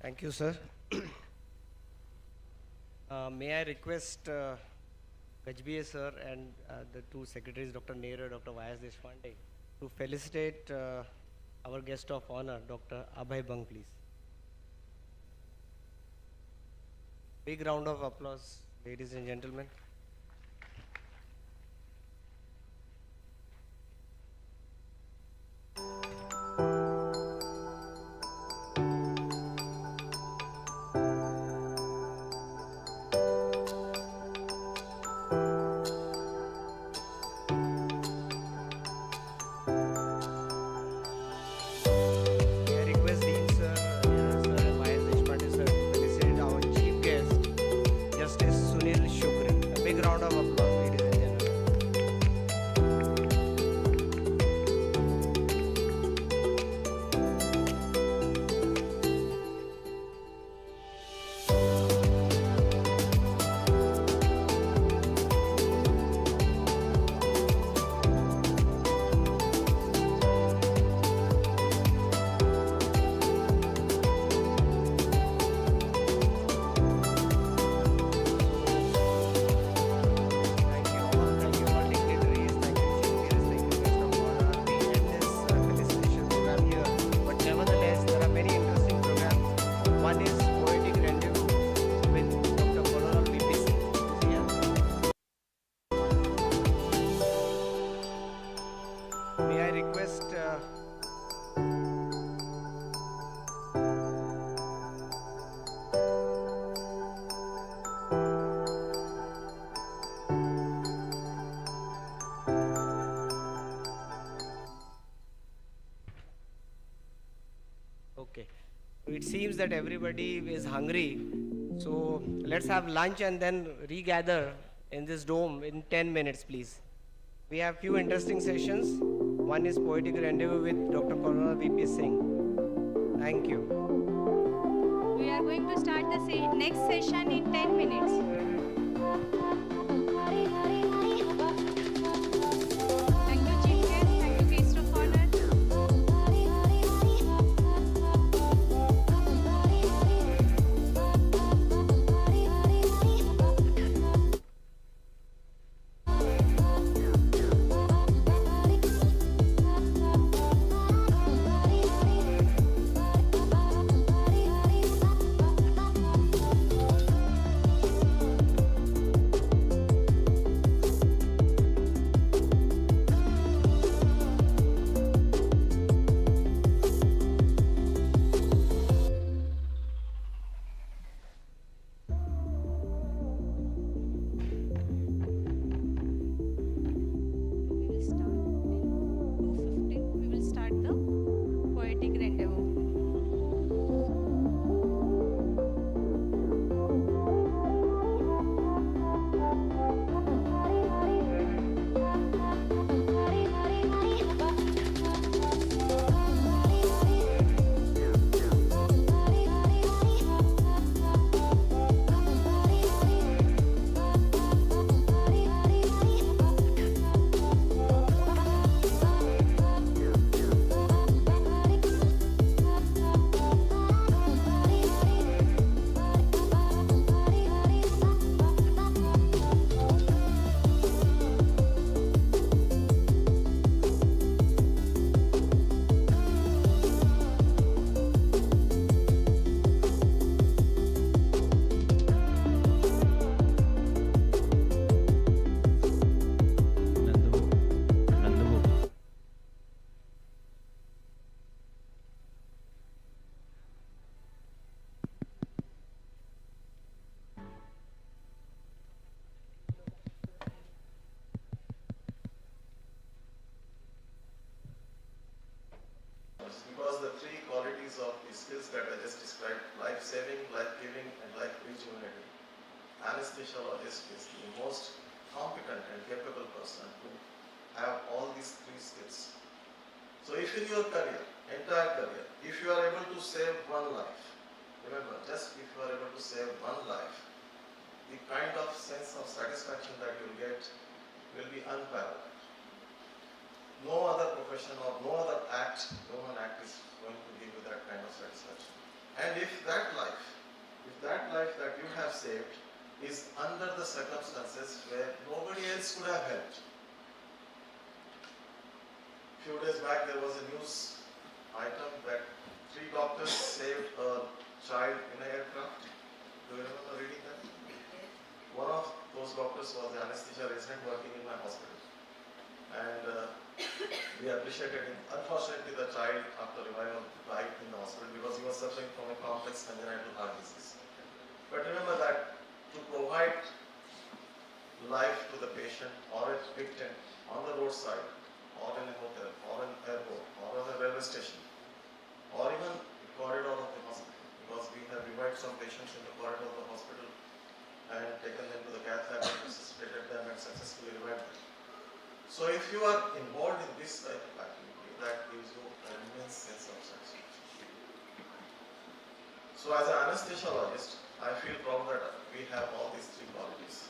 Thank you, sir. May I request HBA sir and the two secretaries, Dr. Nehru, Dr. Y.S. Deshpande, to felicitate our guest of honor, Dr. Abhay Bang, please. Big round of applause, ladies and gentlemen. May I request Dean sir, sir and Y.S. Deshpande sir to felicitate our chief guest, Justice Sunil Shukri. A big round of applause, ladies and gentlemen. Thank you all dignitaries, thank you chief guests, thank you guest of honor. We end this felicitation program here, but nevertheless, there are many interesting programs. One is Poetic Rendezvous with Dr. Colonel VP Singh. Is he here? May I request okay. So it seems that everybody is hungry. So let's have lunch and then regather in this dome in 10 minutes, please. We have few interesting sessions. One is Poetic Rendezvous with Dr. Corona VP Singh. Thank you. We are going to start the next session in 10 minutes. Thank you, Chief Guest. Thank you, Guest of Honor. We will start in 2:15. We will start the Poetic Rendezvous. Because the three qualities of the skills that I just described, life-saving, life-giving, and life-rejuvenating, anesthesiologist is the most competent and capable person to have all these three skills. So if in your career, entire career, if you are able to save one life, remember, just if you are able to save one life, the kind of sense of satisfaction that you will get will be unparalleled. No other profession or no other act, human act, is going to give you that kind of satisfaction. And if that life that you have saved is under the circumstances where nobody else could have helped. Few days back there was a news item that 3 doctors saved a child in an aircraft. Do you remember reading that? One of those doctors was the anesthesia resident working in my hospital. And we appreciated him. Unfortunately, the child, after revival, died in the hospital because he was suffering from a complex congenital heart disease. But remember that to provide life to the patient or a victim on the roadside, or in a hotel, or in an airport, or on a railway station, or even the corridor of the hospital, because we have revived some patients in the corridor of the hospital and taken them to the cath lab and resuscitated them and successfully revived them. So if you are involved in this type of activity, that gives you an immense sense of satisfaction. So as an anesthesiologist, I feel proud that we have all these 3 qualities.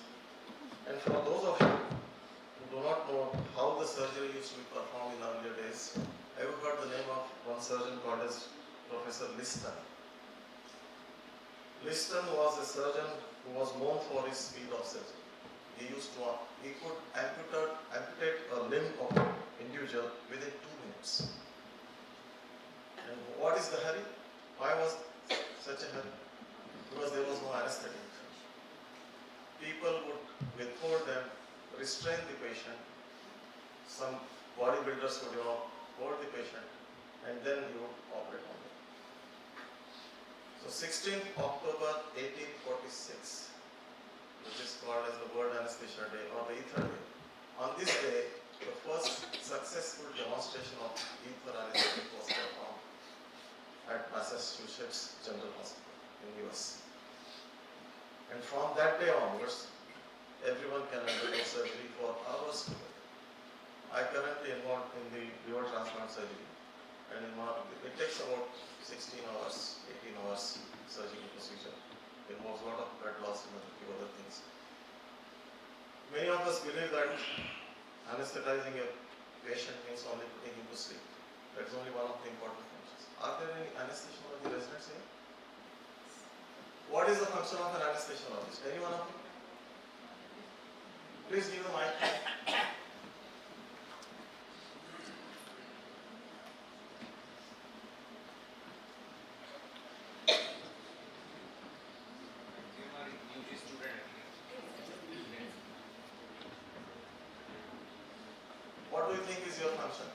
And for those of you who do not know how the surgery used to be performed in earlier days, have you heard the name of one surgeon called as Professor Liston? Liston was a surgeon who was known for his speed of surgery. He could amputate a limb of an individual within 2 minutes. And what is the hurry? Why was such a hurry? Because there was no anesthetic. People would withhold them, restrain the patient. Some bodybuilders would hold the patient, and then you would operate on them. So 16th October 1846, which is called as the World Anesthesia Day or the Ether Day. On this day, the first successful demonstration of ether anesthetic was performed at Massachusetts General Hospital in US. And from that day onwards, everyone can undergo surgery for hours together. I currently involved in the liver transplant surgery, and it takes about 16 hours, 18 hours surgical procedure. It involves a lot of blood loss and a few other things. Many of us believe that anesthetizing a patient means only putting him to sleep. That's only one of the important functions. Are there any anesthesiology residents here? What is the function of an anesthesiologist? Any one of you? Please give the mic. What do you think is your function?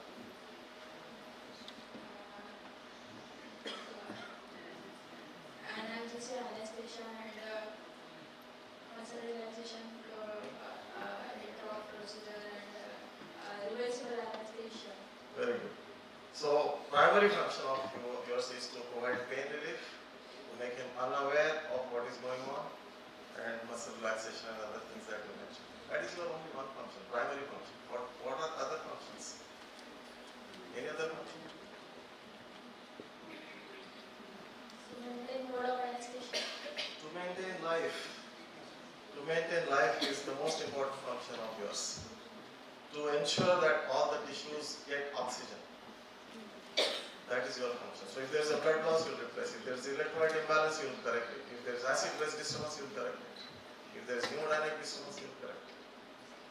Analgesia, anesthesia, and muscle relaxation, procedure, and reversible anesthesia. Very good. So, primary function of yours is to provide pain relief, to make him unaware of what is going on, and muscle relaxation and other things that you mentioned. That is your only one function, primary function. What are other functions? Any other function? To maintain mode of anesthesia. To maintain life. To maintain life is the most important function of yours. To ensure that all the tissues get oxygen. That is your function. So if there is a blood loss, you will replace it. If there is electrolyte imbalance, you will correct it. If there is acid-base disturbance, you will correct it. If there is hemodynamic disturbance, you will correct it.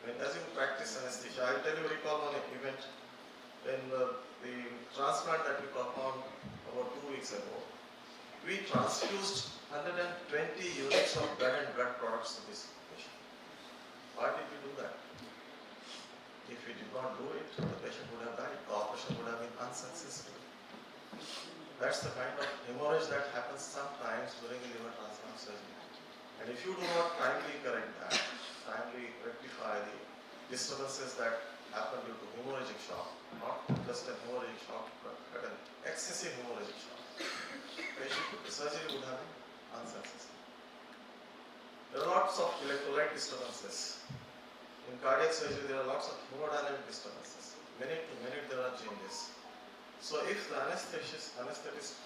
When as you practice anesthesia, I will tell you, recall one event when the transplant that we performed about 2 weeks ago. We transfused 120 units of blood and blood products to this patient. Why did we do that? If we did not do it, the patient would have died. The operation would have been unsuccessful. That's the kind of hemorrhage that happens sometimes during a liver transplant surgery. And if you do not timely correct that, timely rectify the disturbances that happen due to hemorrhagic shock, not just a hemorrhagic shock, but an excessive hemorrhagic shock, the surgery would have been unsuccessful. There are lots of electrolyte disturbances. In cardiac surgery, there are lots of hemodynamic disturbances. Minute to minute, there are changes. So if the anesthetist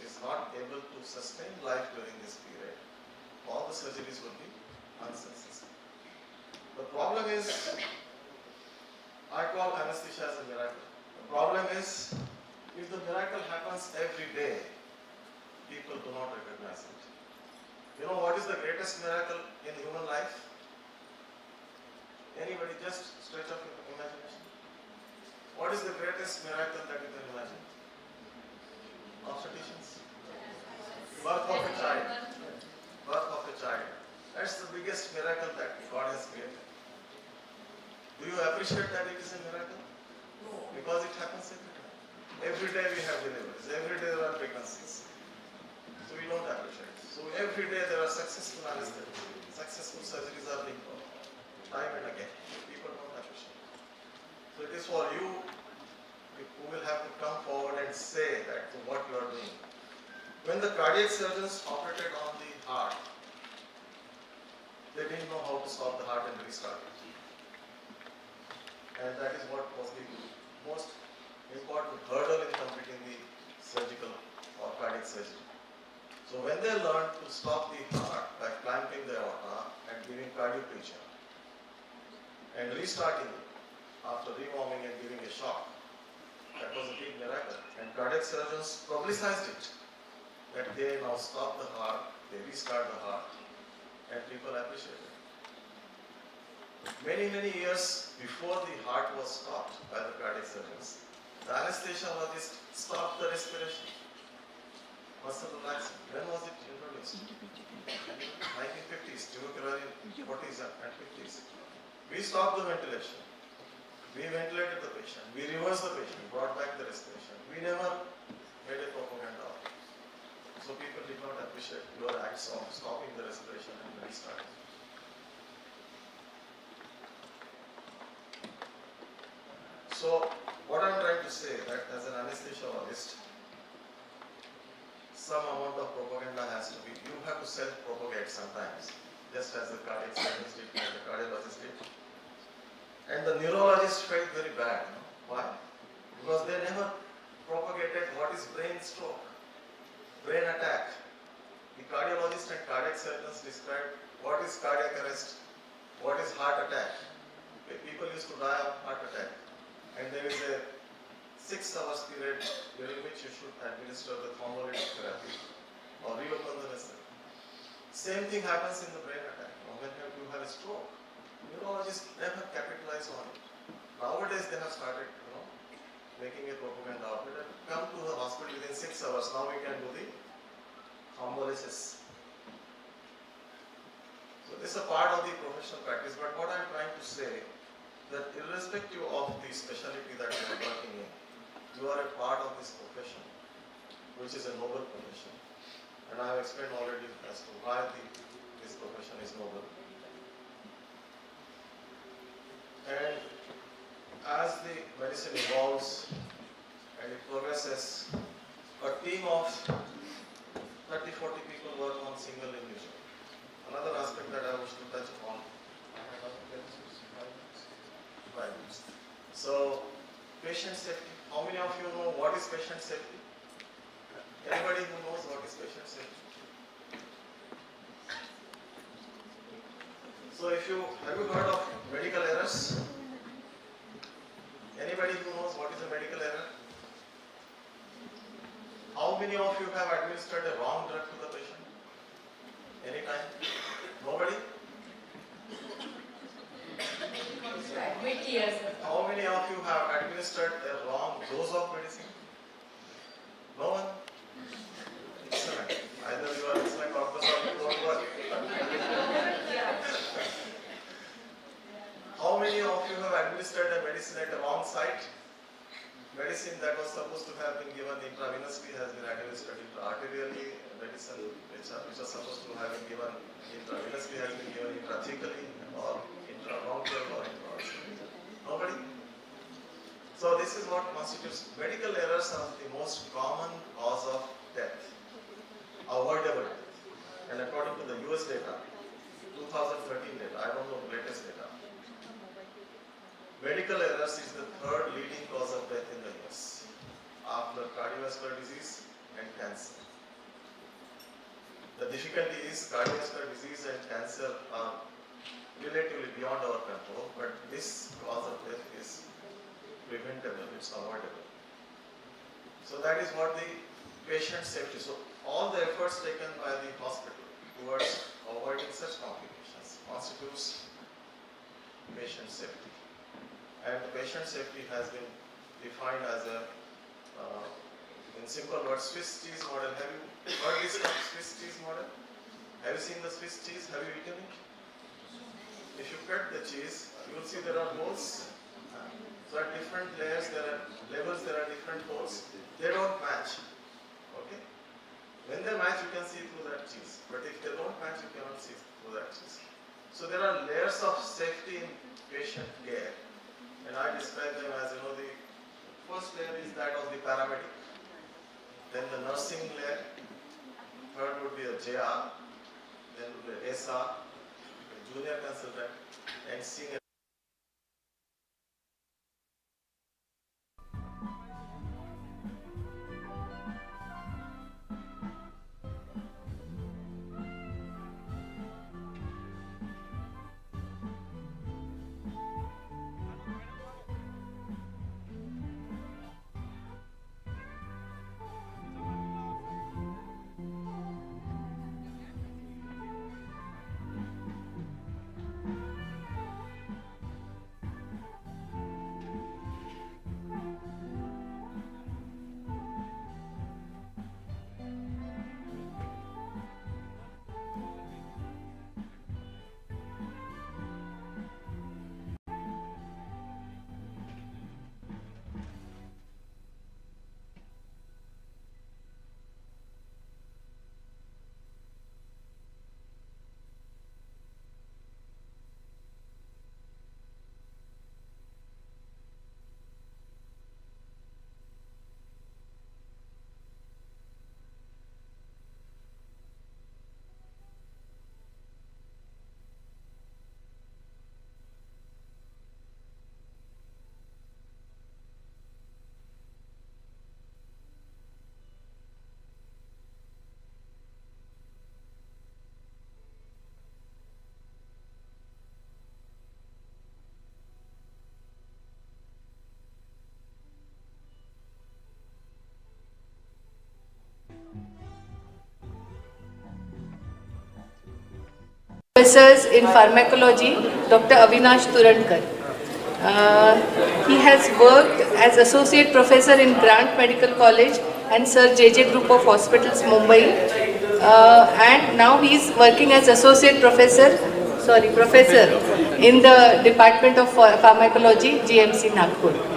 is not able to sustain life during this period, all the surgeries will be unsuccessful. The problem is, I call anesthesia as a miracle. The problem is, if the miracle happens every day, people do not recognize what is the greatest miracle in human life? Anybody just stretch up your imagination. What is the greatest miracle that you can imagine? Obstetricians? Birth of a child. Birth of a child. That's the biggest miracle that God has created. Do you appreciate that it is a miracle? No, because it happens every time. Every day we have deliveries. Every day there are pregnancies. So we don't appreciate it. So every day there are successful anesthetics. Successful surgeries are being done. Time and again. People don't appreciate it. So it is for you who will have to come forward and say that what you are doing. When the cardiac surgeons operated on the heart, they didn't know how to stop the heart and restart it. And that is what was the most important hurdle in completing the surgical or cardiac surgery. So when they learned to stop the heart by clamping the aorta and giving cardioplegia and restarting it after rewarming and giving a shock, that was a big miracle. And cardiac surgeons publicized it, that they now stop the heart, they restart the heart, and people appreciate it. Many, many years before the heart was stopped by the cardiac surgeons, the anesthesiologist stopped the respiration. Muscle relaxing. When was it introduced? 1950s, tuberculosis 40s and 50s. We stopped the ventilation. We ventilated the patient. We reversed the patient, brought back the respiration. We never made a propaganda of it. So people did not appreciate your acts of stopping the respiration and restarting. So what I'm trying to say that as an anesthesiologist, some amount of propaganda has to be, you have to self-propagate sometimes, just as the cardiac surgeons did and the cardiologists did. And the neurologists felt very bad. Why? Because they never propagated what is brain stroke, brain attack. The cardiologists and cardiac surgeons described what is cardiac arrest, what is heart attack. People used to die of heart attack. And there is a 6 hours period during which you should administer the thrombolytic therapy or reopen the vessel. Same thing happens in the brain attack. When you have a stroke, neurologists never capitalize on it. Nowadays they have started, making a propaganda of it. Come to the hospital within 6 hours. Now we can do the thrombolysis. So this is a part of the professional practice. But what I am trying to say, that irrespective of the specialty that you are working in, you are a part of this profession, which is a noble profession. And I have explained already as to why this profession is noble. And as the medicine evolves and it progresses, a team of 30-40 people work on single individual. Another aspect that I wish to touch upon. So, patient safety. How many of you know what is patient safety? Anybody who knows what is patient safety? So, have you heard of medical errors? Anybody who knows what is a medical error? How many of you have administered a wrong drug to the patient? Anytime? Nobody? How many of you have administered a wrong dose of medicine? No one? Excellent. Either you are excellent doctors or you don't work. How many of you have administered a medicine at a wrong site? Medicine that was supposed to have been given intravenously has been administered intra-arterially. Medicine which was supposed to have been given intravenously has been given intrathecally or intra-bronchial or intra-auricular. Nobody? So this is what constitutes medical errors are the most common cause of death, avoidable death. And according to the US data, 2013 data, I don't know the latest data, medical errors is the third leading cause of death in the US after cardiovascular disease and cancer. The difficulty is cardiovascular disease and cancer are relatively beyond our control, but this cause of death is preventable, it's avoidable. So that is what the patient safety. So all the efforts taken by the hospital towards patient safety. And patient safety has been defined as a, in simple words, Swiss cheese model. Have you heard this term, Swiss cheese model? Have you seen the Swiss cheese? Have you eaten it? If you cut the cheese, you will see there are holes. So at different layers, there are levels, there are different holes. They don't match. Okay? When they match, you can see through that cheese. But if they don't match, you cannot see through that cheese. So there are layers of safety in patient care. And I describe them as, the first layer is that of the paramedic. Then the nursing layer. Third would be a JR. Then would be SR, a junior consultant, and senior. Professors in pharmacology, Dr. Avinash Turankar. He has worked as associate professor in Grant Medical College and Sir J.J. Group of Hospitals, Mumbai. And now he is working as associate professor in the Department of Pharmacology, GMC Nagpur.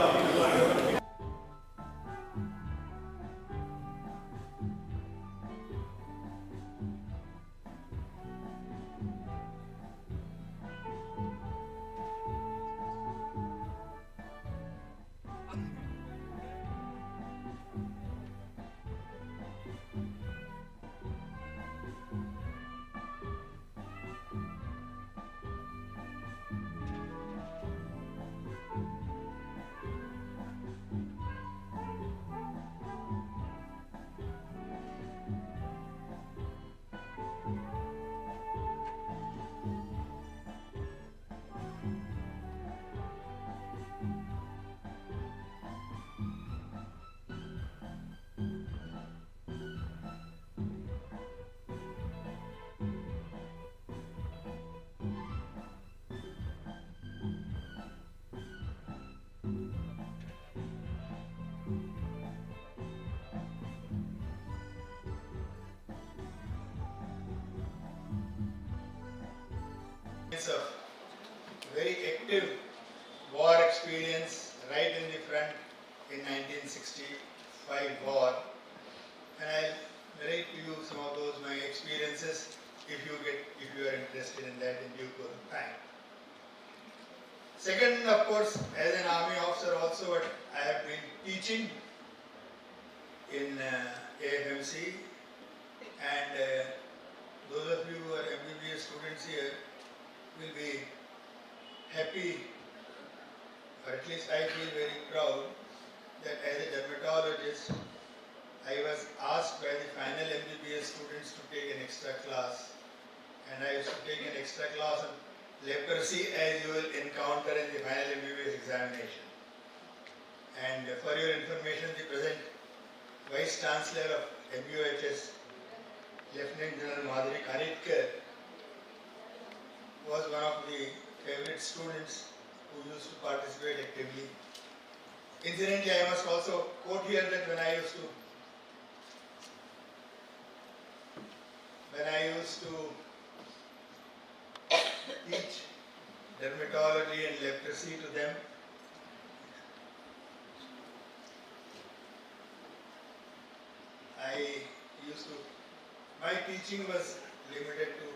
Of very active war experience right in the front in 1965 war, and I'll narrate to you some of those my experiences if you are interested in that in due course of time. Second, of course, as an army officer also, but I have been teaching in AFMC, and those of you who are MBBS students here will be happy, or at least I feel very proud that as a dermatologist, I was asked by the final MBBS students to take an extra class, and I used to take an extra class on leprosy as you will encounter in the final MBBS examination. And for your information, the present Vice Chancellor of MUHS, Lieutenant General Madhuri Kanitkar, was one of the favorite students who used to participate actively. Incidentally, I must also quote here that when I used to teach dermatology and leprosy to them, my teaching was limited to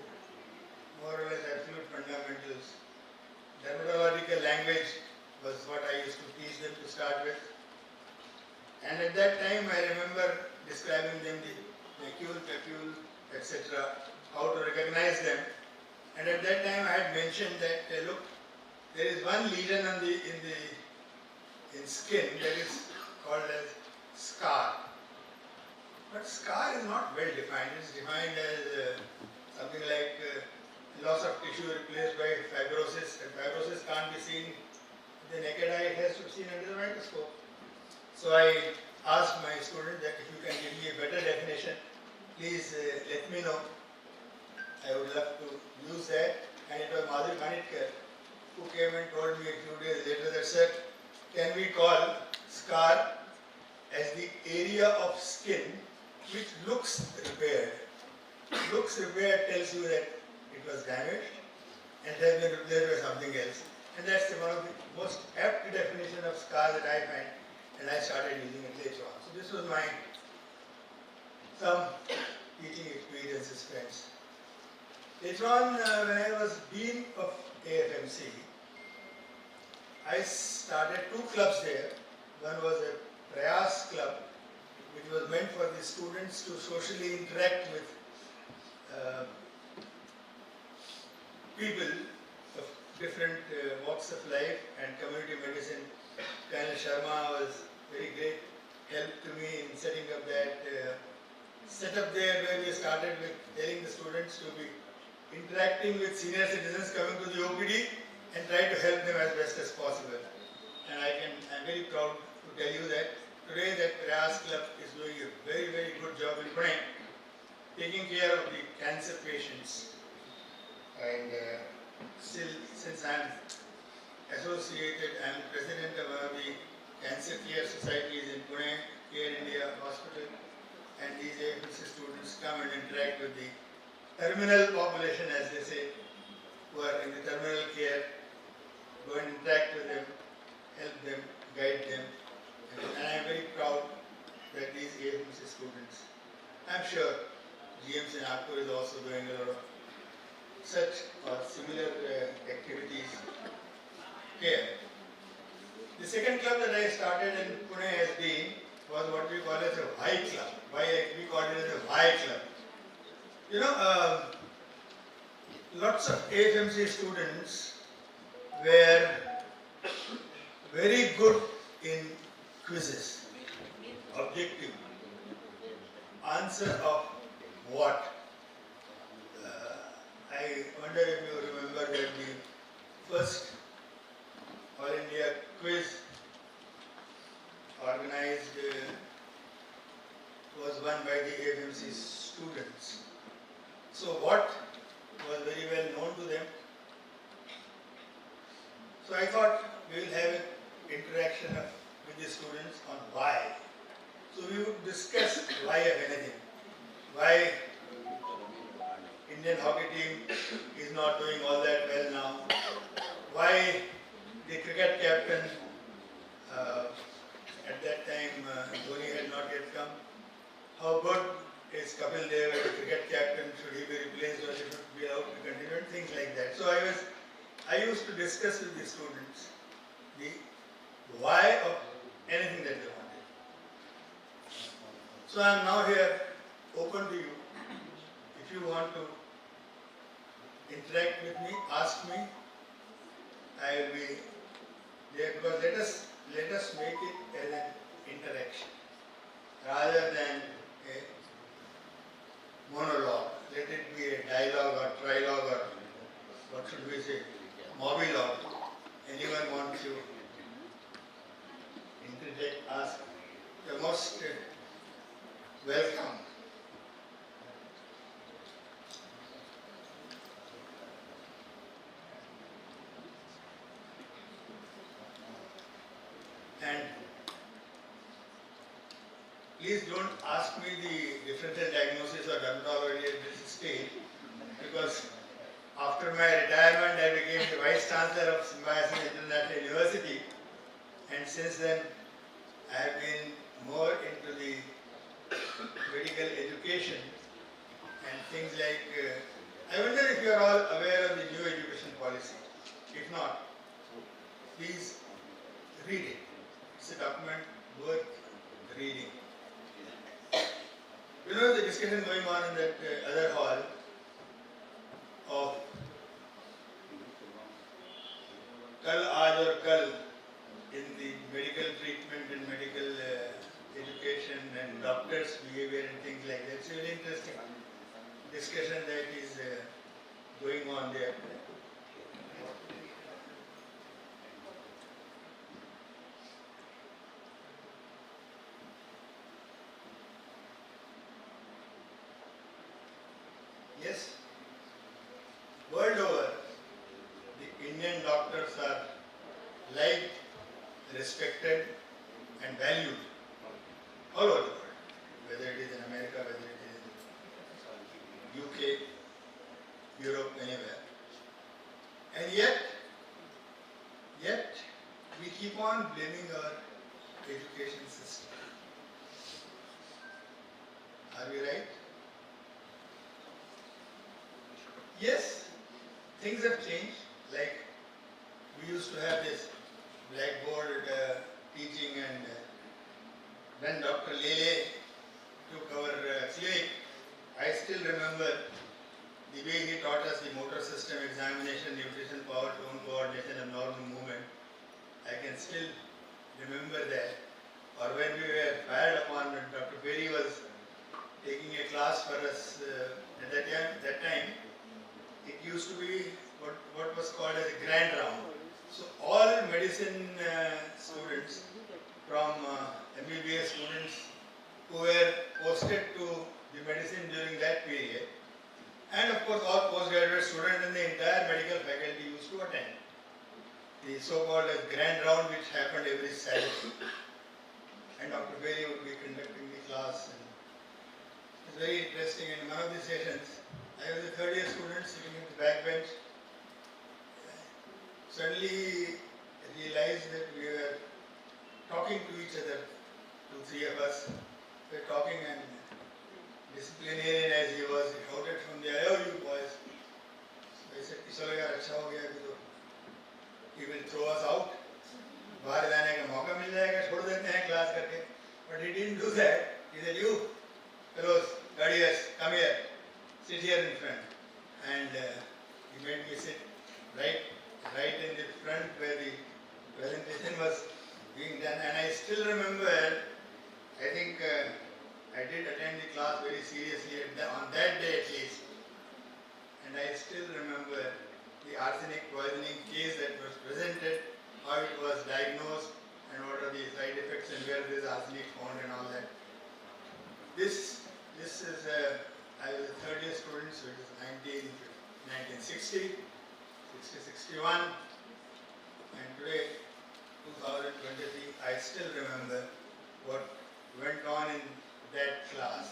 more or less absolute fundamentals. Dermatological language was what I used to teach them to start with. And at that time I remember describing them the macule, papule, etc., how to recognize them. And at that time I had mentioned that, look, there is one lesion in skin that is called as scar. But scar is not well defined. It is defined as something like loss of tissue replaced by fibrosis. And fibrosis can't be seen with the naked eye, it has to be seen under the microscope. So I asked my student that if you can give me a better definition, please let me know. I would love to use that. And it was Madhuri Kanitkar who came and told me a few days later that, sir, can we call scar as the area of skin which looks repaired. Looks repaired tells you that it was damaged and has been replaced by something else. And that's one of the most apt definition of scar that I find, and I started using it later on. So this was my some teaching experiences, friends. Later on, when I was Dean of AFMC, I started 2 clubs there. One was a Prayas club, which was meant for the students to socially interact with people of different walks of life, and community medicine. Colonel Sharma was very great help to me in setting up that setup there, where we started with telling the students to be interacting with senior citizens coming to the OPD and try to help them as best as possible. And I'm very proud to tell you that today that Prayas Club is doing a very, very good job in Pune, taking care of the cancer patients. And still, since I'm associated, I'm president of one of the cancer care societies in Pune, Care India Hospital, and these AFMC students come and interact with the terminal population, as they say, who are in the terminal care, go and interact with them, help them, guide them. And I am very proud that these AFMC students, I'm sure GMC Nagpur is also doing a lot of such or similar activities here. The second club that I started in Pune was what we call as a Y club. Why we call it as a Y club? You know, lots of AFMC students were very good in quizzes, objective, answer of what. I wonder if you remember that the first All India quiz organized was won by the AFMC students. So what was very well known to them. So I thought we will have an interaction with the students on why. So we would discuss why of anything. Why Indian hockey team is not doing all that well now. Why the cricket captain, at that time Dhoni had not yet come. How good is Kapil Dev as a cricket captain? Should he be replaced or should he be out to continue? Things like that. So I used to discuss with the students the why of anything that they wanted. So I am now here open to you. If you want to interact with me, ask me. I will be there, because let us make it as an interaction rather than a monologue. Let it be a dialogue or trilogue, or what should we say, monologue. Anyone wants to interject, ask. You're most welcome. please don't ask me the differential diagnosis or dermatology at this stage, because after my retirement I became the Vice Chancellor of Symbiosis International University, and since then I have been more into the medical education and things like, I wonder if you are all aware of the new education policy. If not, please read it. It's a document worth reading. You know the discussion going on in that other hall of Kal Aaj or Kal in the medical treatment and medical education and doctors' behavior and things like that. It's a very interesting discussion that is going on there. Yes, world over, the Indian doctors are liked, respected and valued all over the world, whether it is in America, whether it is in UK, Europe, anywhere. And yet we keep on blaming our education system. Are we right? Yes, things have changed. Like we used to have this blackboard teaching, and when Dr. Lele took our clinic, I still remember the way he taught us the motor system examination, nutrition, power, tone, coordination and normal movement. I can still remember that. Or when we were fired upon, when Dr. Perry was taking a class for us at that time, it used to be what was called as a grand round. So all medicine students from MBBS students who were posted to the medicine during that period, and of course all postgraduate students and the entire medical faculty used to attend the so-called grand round, which happened every Saturday. And Dr. Perry would be conducting the class. And it's very interesting. In one of the sessions, I was a third year student sitting in the back bench. Suddenly realized that we were talking to each other, two, three of us. We were talking, and disciplinarian as he was, he shouted from the aisle, "Oh, you boys." So I said, "Chalo yaar, acha ho gaya, abhi to he will throw us out. बाहर जाने का मौका मिल जाएगा, छोड़ देते हैं class करके." But he didn't do that. He said, "You fellows, guardians, come here, sit here in front." And he made me sit right in the front where the presentation was being done. And I still remember, I think I did attend the class very seriously on that day at least. And I still remember the arsenic poisoning case that was presented, how it was diagnosed, and what are the side effects and where there is arsenic found and all that. This is, I was a third year student, so it is 1960, 61, and today, 2023, I still remember what went on in that class.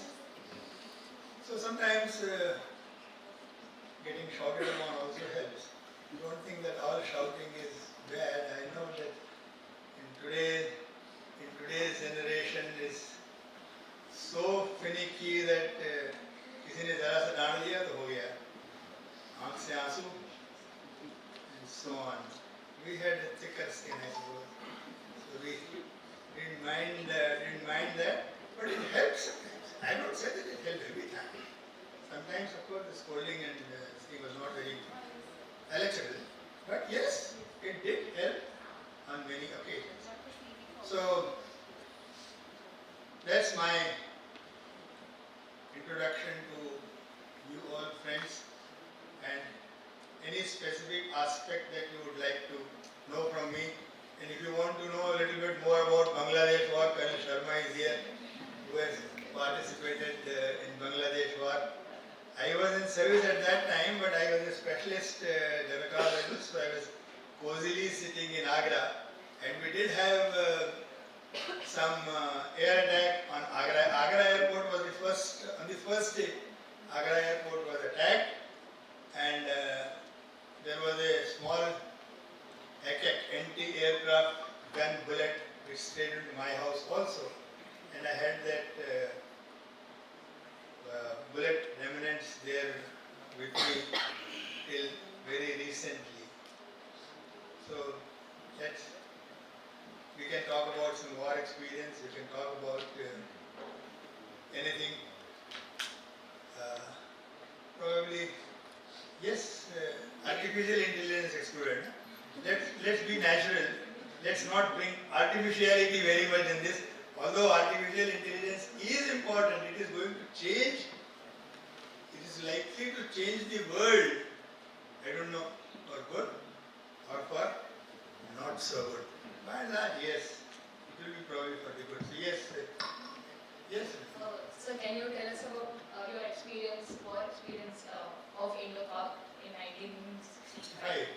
So sometimes getting shouted upon also helps. You don't think that all shouting is bad. I know that in today's generation is so finicky that किसी ने जरा सा डांट दिया तो हो गया, आँख से आंसू, and so on. We had a thicker skin, I suppose, so we didn't mind that, but it helps sometimes. I don't say that it helped every time. Sometimes, of course, the scolding and thing was not very palatable, but yes, it did help on many occasions. So that's my introduction to you all friends, and any specific aspect that you would like to know from me. And if you want to know a little bit more about Bangladesh war, Colonel Sharma is here, who has participated in Bangladesh war. I was in service at that time, but I was a specialist dermatologist, so I was cozily sitting in Agra, and we did have some air attack on Agra. Agra airport was on the first day, Agra airport was attacked, and there was a small anti-aircraft gun bullet which stayed into my house also, and I had that bullet remnants there with me till very recently. So we can talk about some war experience, we can talk about anything. Probably, yes, artificial intelligence excluded. Let's be natural. Let's not bring artificiality very much in this. Although artificial intelligence is important, it is going to change. It is likely to change the world. I don't know, for good or for not so good. By and large, yes. It will be probably for the good. So yes, yes. So can you tell us about your war experience of Indo-Pak in 1965?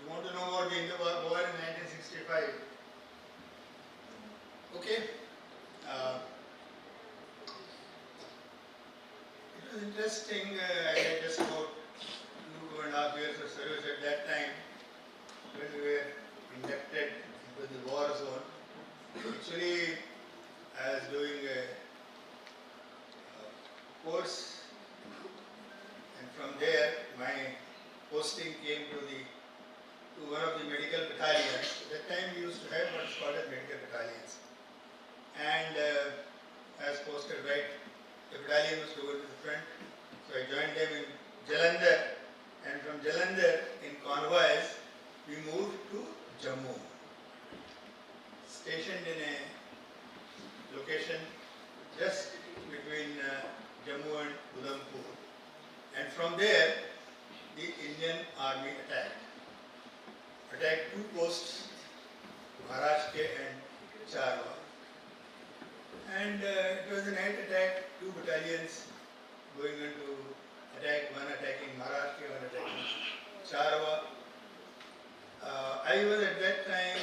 You want to know about the Indo-Pak War in 1965? Okay. It was interesting. I had just about 2.5 years of service at that time when we were inducted into the war zone. Actually, I was doing a course, and from there my posting came to one of the medical battalions. At that time we used to have what is called as medical battalions, and I was posted right. The battalion was towards the front, so I joined them in Jalandhar, and from Jalandhar in convoys we moved to Jammu, stationed in a location just between Jammu and Udhampur, and from there the Indian army attacked two posts, Maharashtra and Charwa, and it was a night attack, 2 battalions going into attack, one attacking Maharashtra, one attacking Charwa. I was at that time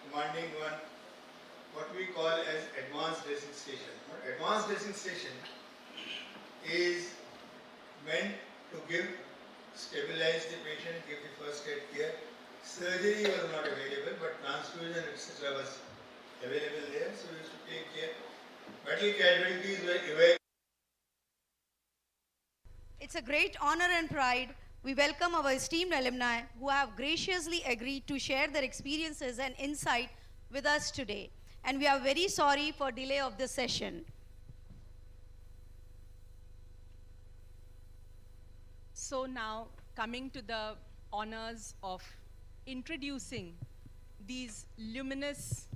commanding what we call as advanced dressing station. Advanced dressing station is meant to stabilize the patient, give the first aid care. Surgery was not available, but transfusion, etc. was available there, so we used to take care. Battle casualties were evacuated. It's a great honor and pride. We welcome our esteemed alumni who have graciously agreed to share their experiences and insight with us today. And we are very sorry for delay of this session. So now, coming to the honors of introducing these luminous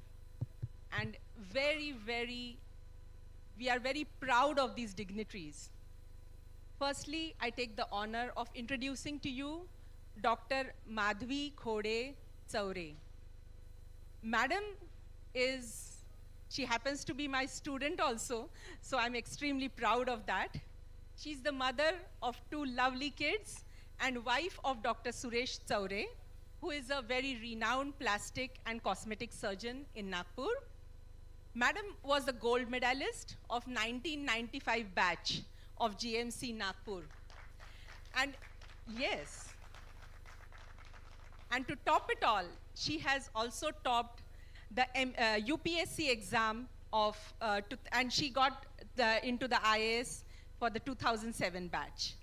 and we are very proud of these dignitaries. Firstly, I take the honor of introducing to you Dr. Madhvi Khode Tsaure. Madam she happens to be my student also, so I'm extremely proud of that. She's the mother of 2 lovely kids and wife of Dr. Suresh Tsaure, who is a very renowned plastic and cosmetic surgeon in Nagpur. Madam was the gold medalist of 1995 batch of GMC Nagpur. And yes, and to top it all, she has also topped the UPSC exam and she got into the IAS for the 2007 batch.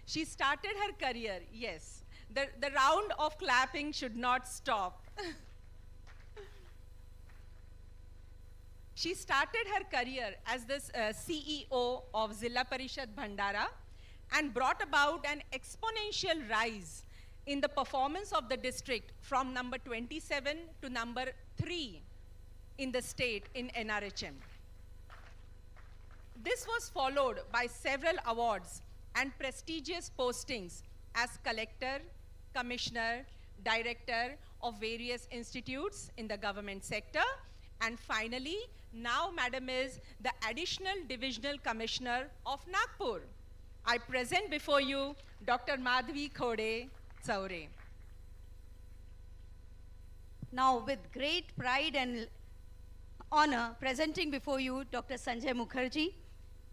She started her career, yes, the round of clapping should not stop. She started her career as the CEO of Zilla Parishad Bhandara and brought about an exponential rise in the performance of the district from number 27 to number 3 in the state in NRHM. This was followed by several awards and prestigious postings as collector, commissioner, director of various institutes in the government sector, and finally, now Madam is the additional divisional commissioner of Nagpur. I present before you Dr. Madhvi Khode Tsaure. Now, with great pride and honor, presenting before you Dr. Sanjay Mukherjee,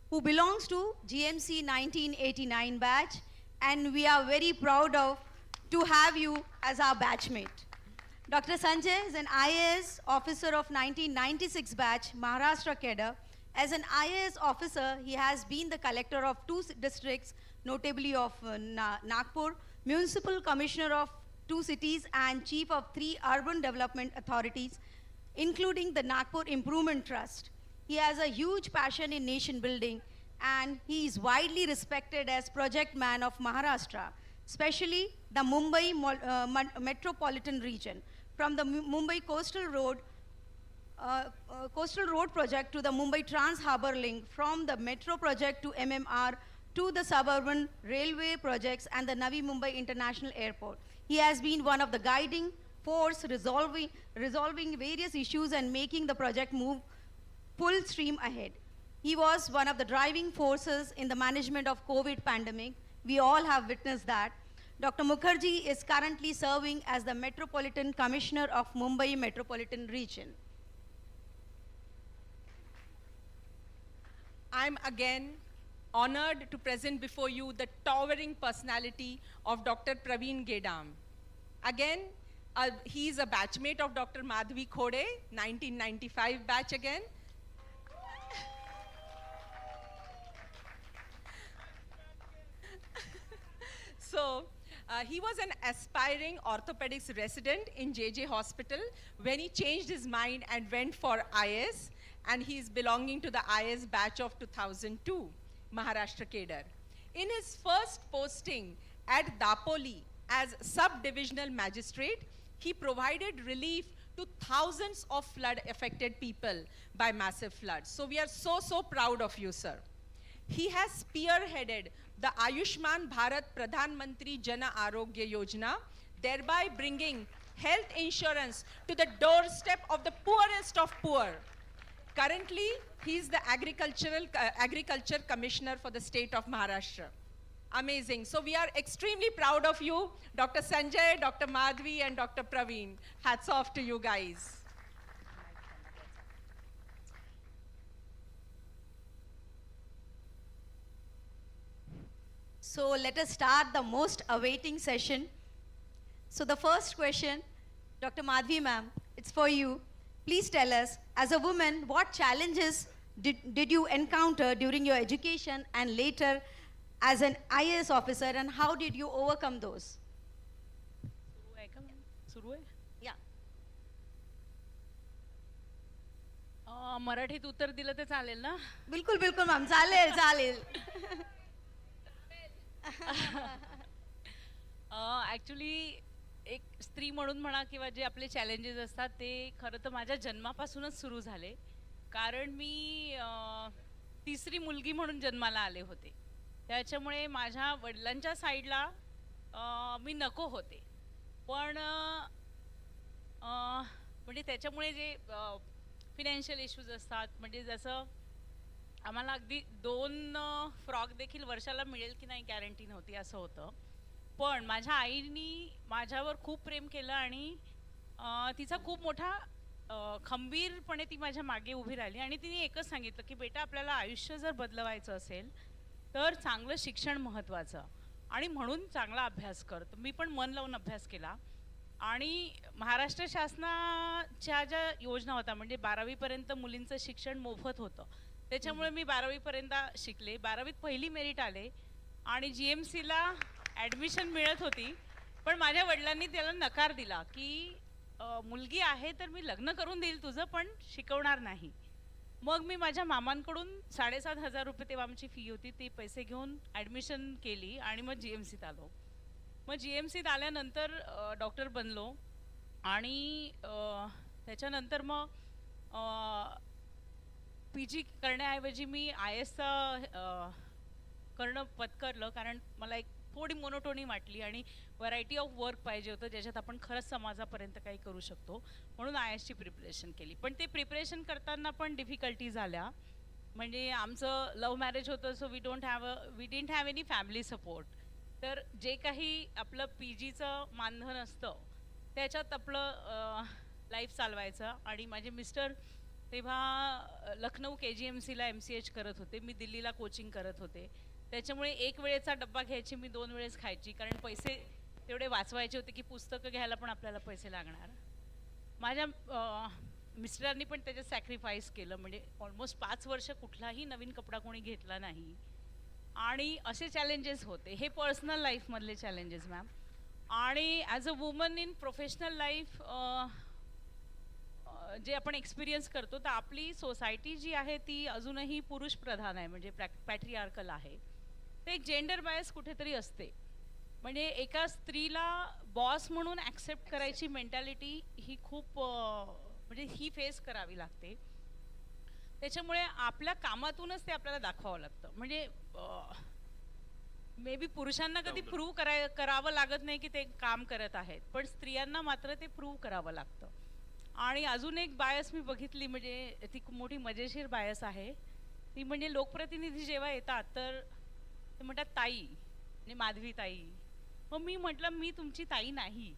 who belongs to GMC 1989 batch, and we are very proud of to have you as our batchmate. Dr. Sanjay is an IAS officer of 1996 batch, Maharashtra cadre. As an IAS officer, he has been the collector of 2 districts, notably of Nagpur, municipal commissioner of 2 cities, and chief of 3 urban development authorities, including the Nagpur Improvement Trust. He has a huge passion in nation building, and he is widely respected as project man of Maharashtra, especially the Mumbai metropolitan region. From the Mumbai Coastal Road project to the Mumbai Trans Harbour Link, from the metro project to MMR to the suburban railway projects and the Navi Mumbai International Airport. He has been one of the guiding force resolving various issues and making the project move full stream ahead. He was one of the driving forces in the management of COVID pandemic. We all have witnessed that. Dr. Mukherjee is currently serving as the Metropolitan Commissioner of Mumbai Metropolitan Region. I'm again honored to present before you the towering personality of Dr. Praveen Gedam. Again, he is a batchmate of Dr. Madhvi Khode, 1995 batch again. So, he was an aspiring orthopedics resident in JJ Hospital when he changed his mind and went for IS, and he is belonging to the IS batch of 2002, Maharashtra cadre. In his first posting at Dapoli as sub-divisional magistrate, he provided relief to thousands of flood-affected people by massive floods. So we are so proud of you, sir. He has spearheaded the Ayushman Bharat Pradhan Mantri Jana Arogya Yojana, thereby bringing health insurance to the doorstep of the poorest of poor. Currently, he is the agriculture commissioner for the state of Maharashtra. Amazing. So we are extremely proud of you, Dr. Sanjay, Dr. Madhvi, and Dr. Praveen. Hats off to you guys. So let us start the most awaiting session. So the first question, Dr. Madhvi ma'am, it's for you. Please tell us, as a woman, what challenges did you encounter during your education and later as an IAS officer, and how did you overcome those? Yeah. मराठीत उत्तर दिलं तर चालेल ना? बिलकुल बिलकुल ma'am, चालेल चालेल. Actually एक स्त्री म्हणून म्हणा किंवा जे आपले चॅलेंजेस असतात ते खरं तर माझ्या जन्मापासूनच सुरू झाले. कारण मी तिसरी मुलगी म्हणून जन्माला आले होते. त्याच्यामुळे माझ्या वडिलांच्या साईडला मी नको होते. पण म्हणजे त्याच्यामुळे जे फिनान्शियल इश्यूज असतात, म्हणजे जसं आम्हाला अगदी 2 फ्रॉक देखील वर्षाला मिळेल की नाही गॅरंटी नव्हती, असं होतं. पण माझ्या आईनी माझ्यावर खूप प्रेम केलं आणि तिचा खूप मोठा खंबीरपणे ती माझ्या मागे उभी राहिली आणि तिने एकच सांगितलं की बेटा, आपल्याला आयुष्य जर बदलवायचं असेल तर चांगलं शिक्षण महत्त्वाचं आणि म्हणून चांगला अभ्यास कर. तर मी पण मन लावून अभ्यास केला आणि महाराष्ट्र शासनाच्या ज्या योजना होत्या, म्हणजे 12वी पर्यंत मुलींचं शिक्षण मोफत होतं, त्याच्यामुळे मी 12वी पर्यंत शिकले. 12वीत पहिली मेरिट आले आणि GMCला ॲडमिशन मिळत होती. पण माझ्या वडिलांनी त्याला नकार दिला की मुलगी आहे तर मी लग्न करून देईल तुझं, पण शिकवणार नाही. मग मी माझ्या मामांकडून 7,500 रुपये तेव्हा आमची फी होती, ते पैसे घेऊन ॲडमिशन केली आणि मग GMCत आलो. मग GMCत आल्यानंतर डॉक्टर बनलो आणि त्याच्यानंतर मग PG करण्याऐवजी मी IASचा करणं पत्करलं, कारण मला एक थोडी मोनोटोनी वाटली आणि व्हरायटी ऑफ वर्क पाहिजे होतं ज्याच्यात आपण खरंच समाजापर्यंत काही करू शकतो. म्हणून IASची प्रिपरेशन केली. पण ते प्रिपरेशन करताना पण डिफिकल्टीज आल्या. म्हणजे आमचं लव्ह मॅरेज होतं, so we didn't have any family support. तर जे काही आपलं PGचं मानधन असतं त्याच्यात आपलं लाईफ चालवायचं. आणि माझे मिस्टर तेव्हा लखनौ KGMCला MCH करत होते, मी दिल्लीला कोचिंग करत होते. त्याच्यामुळे एक वेळेचा डब्बा घ्यायची, मी 2 वेळेस खायची, कारण पैसे तेवढे वाचवायचे होते की पुस्तकं घ्यायला पण आपल्याला पैसे लागणार. माझ्या मिस्टरांनी पण त्याच्यात सॅक्रिफाईस केलं, म्हणजे ऑलमोस्ट 5 वर्ष कुठलाही नवीन कपडा कोणी घेतला नाही. आणि असे चॅलेंजेस होते, हे पर्सनल लाईफमधले चॅलेंजेस मॅम. आणि as a woman in professional life जे आपण एक्सपिरियन्स करतो, तर आपली सोसायटी जी आहे ती अजूनही पुरुष प्रधान आहे, म्हणजे पॅट्रिआर्कल आहे. ते एक जेंडर बायस कुठेतरी असते. म्हणजे एका स्त्रीला बॉस म्हणून ॲक्सेप्ट करायची मेंटॅलिटी ही खूप म्हणजे ही फेस करावी लागते. त्याच्यामुळे आपल्या कामातूनच ते आपल्याला दाखवावं लागतं. म्हणजे मे बी पुरुषांना कधी प्रूव्ह करावं लागत नाही की ते काम करत आहेत, पण स्त्रियांना मात्र ते प्रूव्ह करावं लागतं. आणि अजून एक बायस मी बघितली, म्हणजे ती खूप मोठी मजेशीर बायस आहे ती. म्हणजे लोकप्रतिनिधी जेव्हा येतात तर ते म्हणतात ताई, म्हणजे माधवी ताई. मग मी म्हटलं मी तुमची ताई नाही.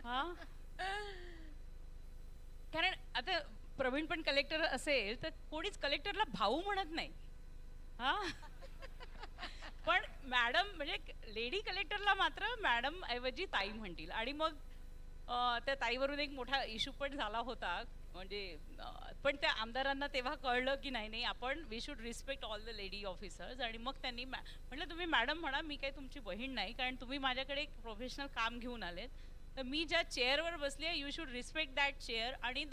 हां, कारण आता प्रवीण पण कलेक्टर असेल तर कोणीच कलेक्टरला भाऊ म्हणत नाही. हां, पण मॅडम म्हणजे लेडी कलेक्टरला मात्र मॅडम ऐवजी ताई म्हणतील. आणि मग त्या ताईवरून एक मोठा इश्यू पण झाला होता. म्हणजे पण त्या आमदारांना तेव्हा कळलं की नाही आपण we should respect all the lady officers. आणि मग त्यांनी म्हटलं तुम्ही मॅडम म्हणा, मी काही तुमची बहीण नाही, कारण तुम्ही माझ्याकडे एक प्रोफेशनल काम घेऊन आलेत, तर मी ज्या चेअरवर बसली आहे you should respect that chair आणि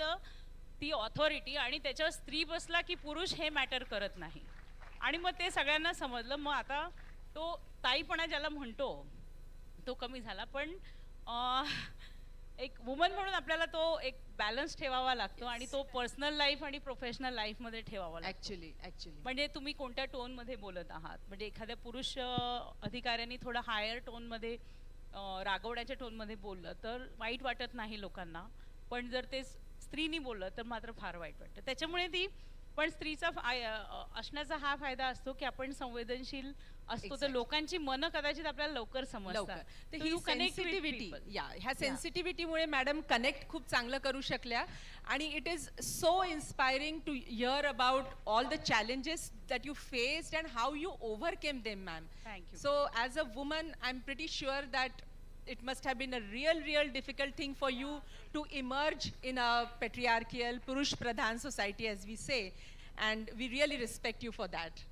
ती ऑथॉरिटी. आणि त्याच्यावर स्त्री बसला की पुरुष हे मॅटर करत नाही. आणि मग ते सगळ्यांना समजलं. मग आता तो ताईपणा ज्याला म्हणतो तो कमी झाला. पण एक वुमन म्हणून आपल्याला तो एक बॅलन्स ठेवावा लागतो. आणि तो पर्सनल लाईफ आणि प्रोफेशनल लाईफमध्ये ठेवावा लागतो. ॲक्च्युली म्हणजे तुम्ही कोणत्या टोनमध्ये बोलत आहात. म्हणजे एखाद्या पुरुष अधिकाऱ्यांनी थोडं हायर टोनमध्ये रागवण्याच्या टोनमध्ये बोललं तर वाईट वाटत नाही लोकांना, पण जर ते स्त्रीनी बोललं तर मात्र फार वाईट वाटतं. त्याच्यामुळे ती पण स्त्रीचा असण्याचा हा फायदा असतो की आपण संवेदनशील असतो, तर लोकांची मनं कदाचित आपल्याला लवकर समजतात. तर ही सेन्सिटिव्हिटी, ह्या सेन्सिटिव्हिटीमुळे मॅडम कनेक्ट खूप चांगलं करू शकल्या. आणि it is so inspiring to hear about all the challenges that you faced and how you overcame them ma'am. Thank you. So as a woman I am pretty sure that it must have been a real difficult thing for you to emerge in a patriarchal purush pradhan society, as we say, and we really respect you for that.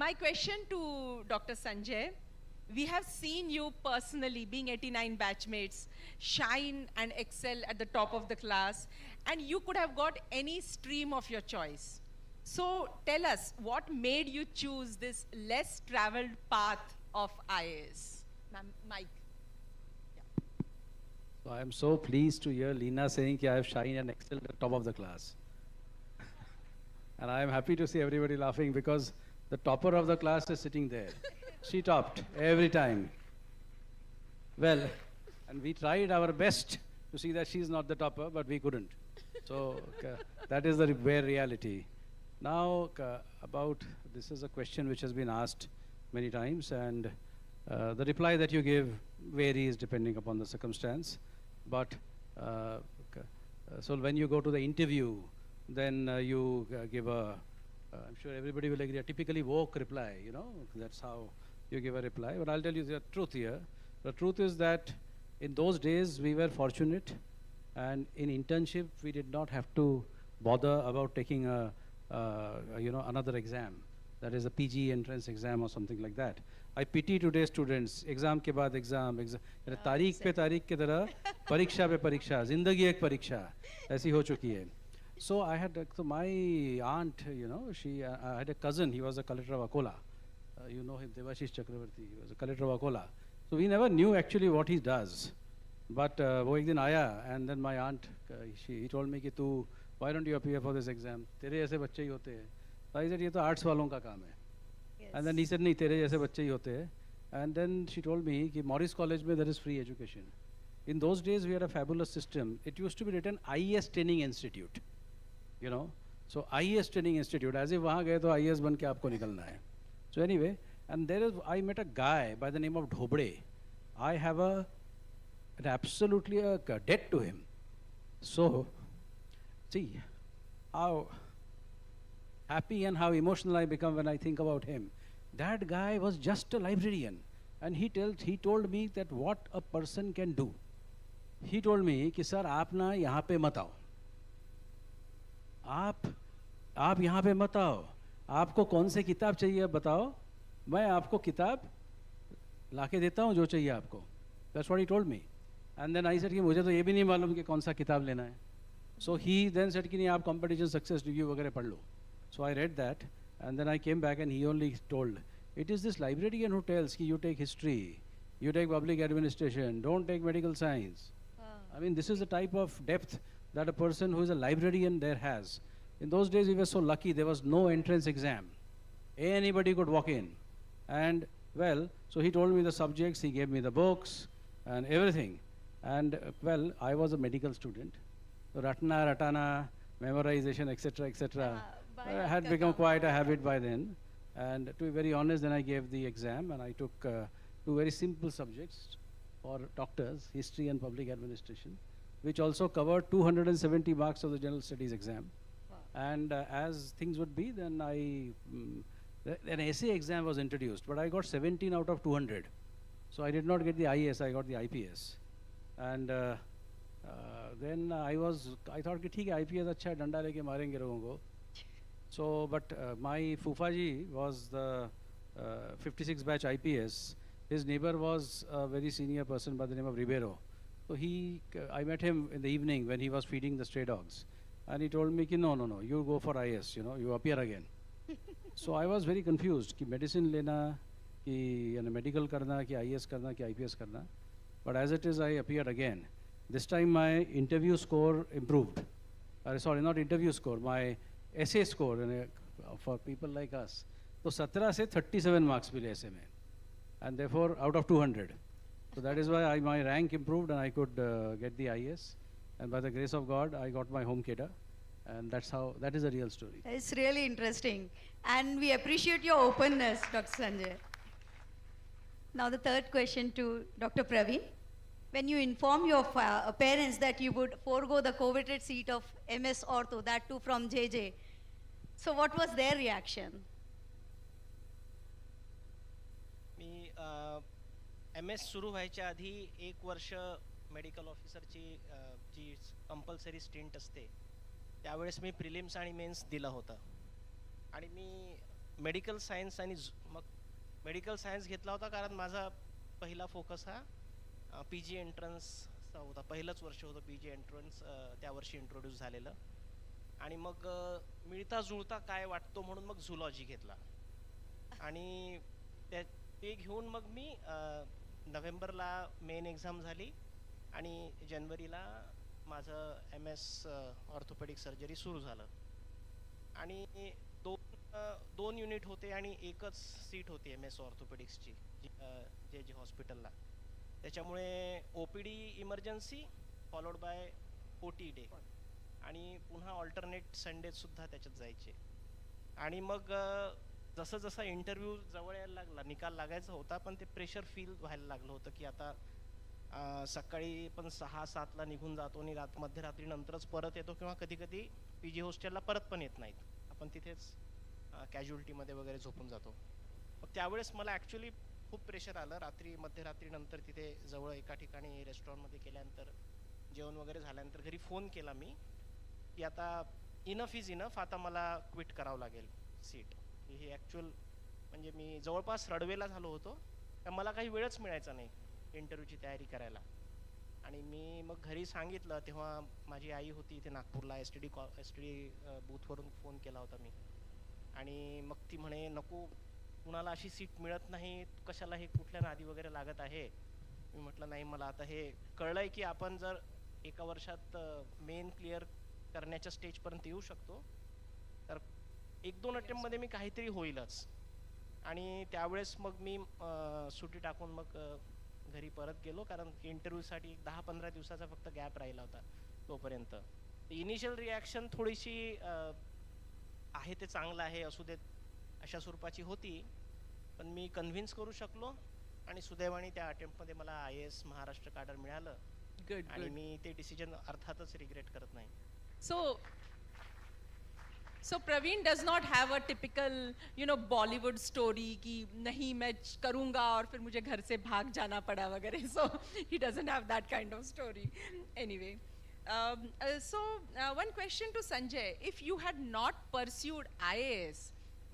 My question to Dr. Sanjay, we have seen you personally, being 89 batchmates, shine and excel at the top of the class, and you could have got any stream of your choice. So tell us, what made you choose this less traveled path of IAS? Mike. So I am so pleased to hear Leena saying that I have shined and excelled at the top of the class. And I am happy to see everybody laughing because the topper of the class is sitting there. She topped every time. Well, and we tried our best to see that she is not the topper, but we couldn't. So that is the bare reality. Now, about this is a question which has been asked many times, and the reply that you give varies depending upon the circumstance. But so when you go to the interview, then you give I'm sure everybody will agree, a typically woke reply, you know, that's how you give a reply. But I'll tell you the truth here. The truth is that in those days we were fortunate, and in internship we did not have to bother about taking another exam. That is a PG entrance exam or something like that. I pity today's students. Exam के बाद exam, तारीख पे तारीख की तरह परीक्षा पे परीक्षा, जिंदगी एक परीक्षा ऐसी हो चुकी है. So I had my aunt, you know, I had a cousin. He was a collector of Akola. You know him, Devashish Chakravarti. He was a collector of Akola. So we never knew actually what he does. But वो एक दिन आया, and then my aunt, he told me कि तू why don't you appear for this exam? तेरे जैसे बच्चे ही होते हैं. I said ये तो आर्ट्स वालों का काम है. And then he said नहीं तेरे जैसे बच्चे ही होते हैं. And then she told me कि Morris College में there is free education. In those days we had a fabulous system. It used to be written IES Training Institute. You know, so IES Training Institute, as if वहाँ गए तो IES बन के आपको निकलना है. So anyway, and I met a guy by the name of Dhobde. I have a absolutely a debt to him. So, see how happy and how emotional I become when I think about him. That guy was just a librarian, and he told me that what a person can do. He told me कि sir आप ना यहाँ पे मत आओ, आप यहाँ पे मत आओ, आपको कौन से किताब चाहिए बताओ, मैं आपको किताब लाके देता हूँ जो चाहिए आपको. That's what he told me. And then I said कि मुझे तो ये भी नहीं मालूम कि कौन सा किताब लेना है. So he then said कि नहीं आप competition success review वगैरह पढ़ लो. So I read that, and then I came back and he only told, it is this librarian who tells कि you take history, you take public administration, don't take medical science. I mean, this is the type of depth that a person who is a librarian there has. In those days, we were so lucky, there was no entrance exam. Anybody could walk in. And, well, so he told me the subjects, he gave me the books and everything. And, well, I was a medical student. So ratana, memorization, etc., etc. Had become quite a habit by then. And to be very honest, then I gave the exam and I took two very simple subjects for doctors, history and public administration, which also covered 270 marks of the general studies exam. Wow. And as things would be, then an essay exam was introduced, but I got 17 out of 200. So I did not get the IAS, I got the IPS. And then I thought कि ठीक है IPS अच्छा है, डंडा लेके मारेंगे लोगों को. So, but my Fufaji was the 56 batch IPS. His neighbor was a very senior person by the name of Ribeiro. So I met him in the evening when he was feeding the stray dogs. And he told me, no, you go for IS, you appear again. So I was very confused, कि medicine लेना, कि medical करना, कि IS करना, कि IPS करना. But as it is, I appeared again. This time my interview score improved. Sorry, not interview score, my essay score for people like us. So 17 से 37 marks मिले essay में. And therefore, out of 200. So that is why my rank improved and I could get the IS. And by the grace of God, I got my home keda. And that is a real story. It's really interesting. And we appreciate your openness, Dr. Sanjay. Now the third question to Dr. Praveen. When you inform your parents that you would forego the coveted seat of MS Ortho, that too from JJ, so what was their reaction? Me MS सुरू व्हायच्या आधी 1 वर्ष medical ऑफिसरची जी compulsory stint असते त्यावेळेस मी prelims आणि mains दिला होता आणि मी मेडिकल सायन्स आणि मग मेडिकल सायन्स घेतला होता कारण माझा पहिला फोकस हा PG एंट्रन्सचा होता. पहिलंच वर्ष होतं PG एंट्रन्स त्या वर्षी इंट्रोड्यूस झालेलं आणि मग मिळता जुळता काय वाटतो म्हणून मग झूलॉजी घेतला आणि ते घेऊन मग मी नोव्हेंबरला मेन एक्झाम झाली आणि जानेवारीला माझं MS ऑर्थोपेडिक सर्जरी सुरू झालं आणि दोन युनिट होते आणि एकच सीट होती MS ऑर्थोपेडिक्सची जे हॉस्पिटलला. त्याच्यामुळे OPD emergency followed by OT day आणि पुन्हा ऑल्टरनेट संडे सुद्धा त्याच्यात जायचे आणि मग जसं जसं इंटरव्ह्यू जवळ यायला लागला निकाल लागायचा होता पण ते प्रेशर फील व्हायला लागलं होतं की आता सकाळी पण 6-7 ला निघून जातो आणि मध्यरात्री नंतरच परत येतो किंवा कधी कधी PG हॉस्टेलला परत पण येत नाहीत, आपण तिथेच कॅज्युअल्टीमध्ये वगैरे झोपून जातो. मग त्यावेळेस मला ॲक्च्युली खूप प्रेशर आलं. मध्यरात्री नंतर तिथे जवळ एका ठिकाणी रेस्टॉरंटमध्ये केल्यानंतर जेवण वगैरे झाल्यानंतर घरी फोन केला मी की आता इनफ इज इनफ, आता मला क्विट करावं लागेल सीट. ही ॲक्च्युअल म्हणजे मी जवळपास रडवेला झालो होतो, तर मला काही वेळच मिळायचा नाही इंटरव्ह्यूची तयारी करायला आणि मी मग घरी सांगितलं. तेव्हा माझी आई होती इथे नागपूरला, STD बूथवरून फोन केला होता मी आणि मग ती म्हणे नको कुणाला अशी सीट मिळत नाही, कशाला हे कुठल्या नादी वगैरे लागत आहे. मी म्हटलं नाही, मला आता हे कळलंय की आपण जर एका वर्षात मेन क्लिअर करण्याच्या स्टेजपर्यंत येऊ शकतो तर 1-2 अटेम्प्टमध्ये मी काहीतरी होईलच. आणि त्यावेळेस मग मी सुट्टी टाकून मग घरी परत गेलो कारण इंटरव्ह्यूसाठी 10-15 दिवसाचा फक्त गॅप राहिला होता तोपर्यंत. इनिशियल रिॲक्शन थोडीशी आहे ते चांगलं आहे असू देत अशा स्वरूपाची होती, पण मी कन्व्हिन्स करू शकलो आणि सुदैवाने त्या अटेम्प्टमध्ये मला IAS महाराष्ट्र काडर मिळालं. Good, आणि good. मी ते डिसिजन अर्थातच रिग्रेट करत नाही. So Praveen does not have a typical, Bollywood story कि नहीं मैं करूँगा और फिर मुझे घर से भाग जाना पड़ा वगैरह. So he doesn't have that kind of story. Anyway, one question to Sanjay: if you had not pursued IAS,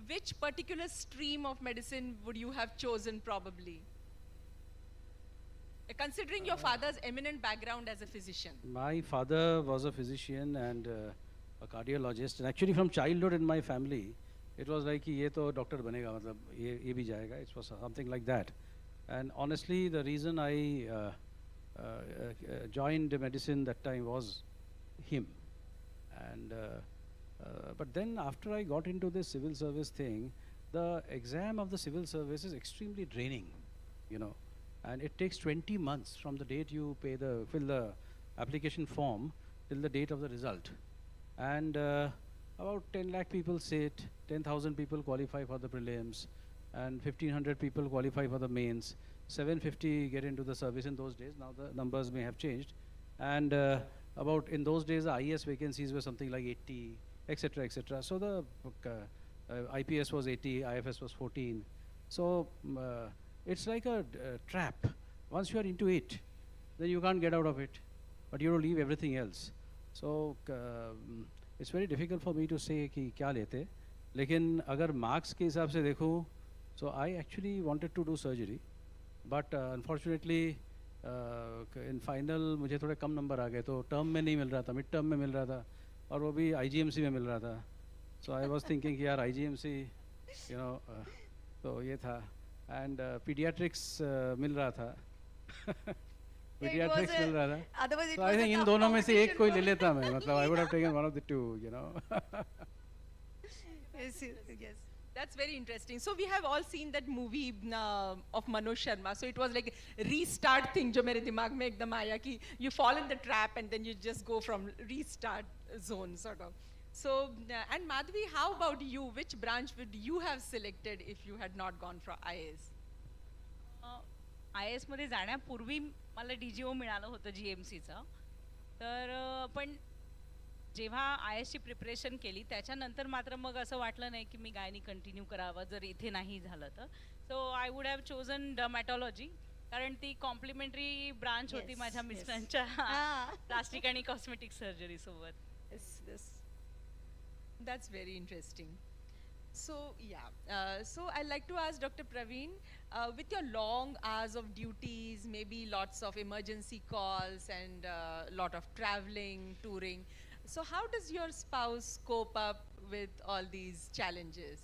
which particular stream of medicine would you have chosen probably? Considering your father's eminent background as a physician. My father was a physician and a cardiologist, and actually from childhood in my family, it was like कि ये तो doctor बनेगा, मतलब ये भी जाएगा. It was something like that. And honestly, the reason I joined medicine that time was him. And but then after I got into this civil service thing, the exam of the civil service is extremely draining, and it takes 20 months from the date you fill the application form till the date of the result. And about 10 lakh people sit, 10,000 people qualify for the prelims, and 1,500 people qualify for the mains. 750 get into the service in those days. Now the numbers may have changed. And about in those days, the IS vacancies were something like 80, etc., etc. So the IPS was 80, IFS was 14. So it's like a trap. Once you are into it, then you can't get out of it, but you have to leave everything else. So it's very difficult for me to say कि क्या लेते. लेकिन अगर marks के हिसाब से देखूँ, so I actually wanted to do surgery, but unfortunately in final मुझे थोड़े कम नंबर आ गए, तो term में नहीं मिल रहा था, mid term में मिल रहा था, और वो भी IGMC में मिल रहा था. So I was thinking कि यार IGMC, तो ये था. And pediatrics मिल रहा था. Pediatrics मिल रहा था. Otherwise, so I think इन दोनों में से एक कोई ले लेता मैं. मतलब I would have taken one of the two, Yes. That's very interesting. So we have all seen that movie of Manoj Sharma. So it was like a restart thing जो मेरे दिमाग में एकदम आया कि you fall in the trap and then you just go from restart zone sort of. So and Madhvi, how about you? Which branch would you have selected if you had not gone for IAS? IAS मध्ये जाण्यापूर्वी मला DGO मिळालं होतं GMCचं. तर पण जेव्हा IAS ची preparation केली त्याच्यानंतर मात्र मग असं वाटलं नाही की मी गायनी कंटिन्यू करावं जर इथे नाही झालं तर. So I would have chosen dermatology, कारण ती कॉम्प्लिमेंटरी ब्रांच होती माझ्या मिस्टरांच्या प्लास्टिक आणि कॉस्मेटिक सर्जरी सोबत. That's very interesting. So so I'd like to ask Dr. Praveen, with your long hours of duties, maybe lots of emergency calls and lot of traveling, touring, so how does your spouse cope up with all these challenges?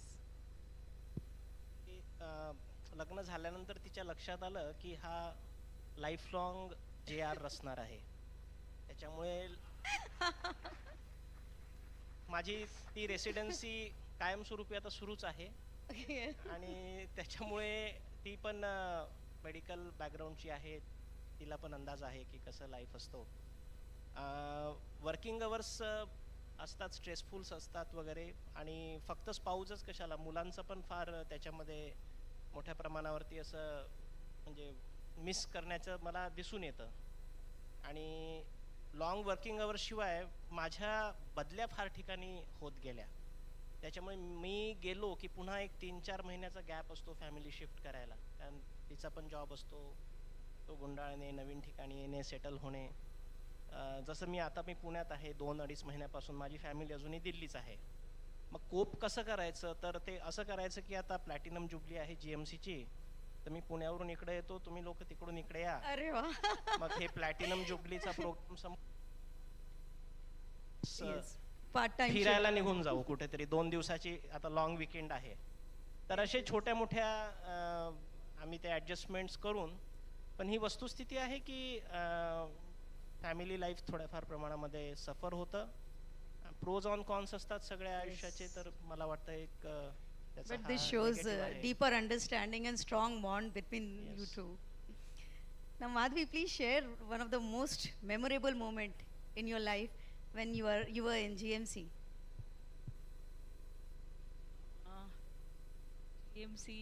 लग्न झाल्यानंतर तिच्या लक्षात आलं की हा life long JR असणार आहे. त्याच्यामुळे माझी ती रेसिडेन्सी कायमस्वरूपी आता सुरूच आहे. आणि त्याच्यामुळे ती पण मेडिकल बॅकग्राऊंडची आहे, तिला पण अंदाज आहे की कसं लाईफ असतो. वर्किंग अवर्स असतात, स्ट्रेसफुल्स असतात वगैरे, आणि फक्त स्पाऊजच कशाला, मुलांचं पण फार त्याच्यामध्ये मोठ्या प्रमाणावरती असं म्हणजे मिस करण्याचं मला दिसून येतं. आणि लॉंग वर्किंग अवर्स शिवाय माझ्या बदल्या फार ठिकाणी होत गेल्या. त्याच्यामुळे मी गेलो की पुन्हा एक 3-4 महिन्याचा गॅप असतो फॅमिली शिफ्ट करायला, कारण तिचा पण जॉब असतो, तो गुंडाळणे, नवीन ठिकाणी येणे, सेटल होणे. जसं मी पुण्यात आहे 2-2.5 महिन्यापासून, माझी फॅमिली अजूनही दिल्लीच आहे. मग कोप कसं करायचं, तर ते असं करायचं की आता प्लॅटिनम जुबली आहे GMCची, तर मी पुण्यावरून इकडे येतो, तुम्ही लोक तिकडून इकडे या. अरे वा. मग हे प्लॅटिनम जुबलीचा प्रोग्राम फिरायला निघून जाऊ कुठेतरी 2 दिवसाची, आता लॉंग विकेंड आहे. तर असे छोट्या मोठ्या आम्ही ते ॲडजस्टमेंट्स करून, पण ही वस्तुस्थिती आहे की फॅमिली लाईफ थोड्याफार प्रमाणामध्ये सफर होतं. प्रोज ऑन कॉन्स असतात सगळ्या आयुष्याचे, तर मला वाटतं एक But this shows deeper understanding and strong bond between you two. Now Madhvi, please share one of the most memorable moment in your life when you were in GMC. GMC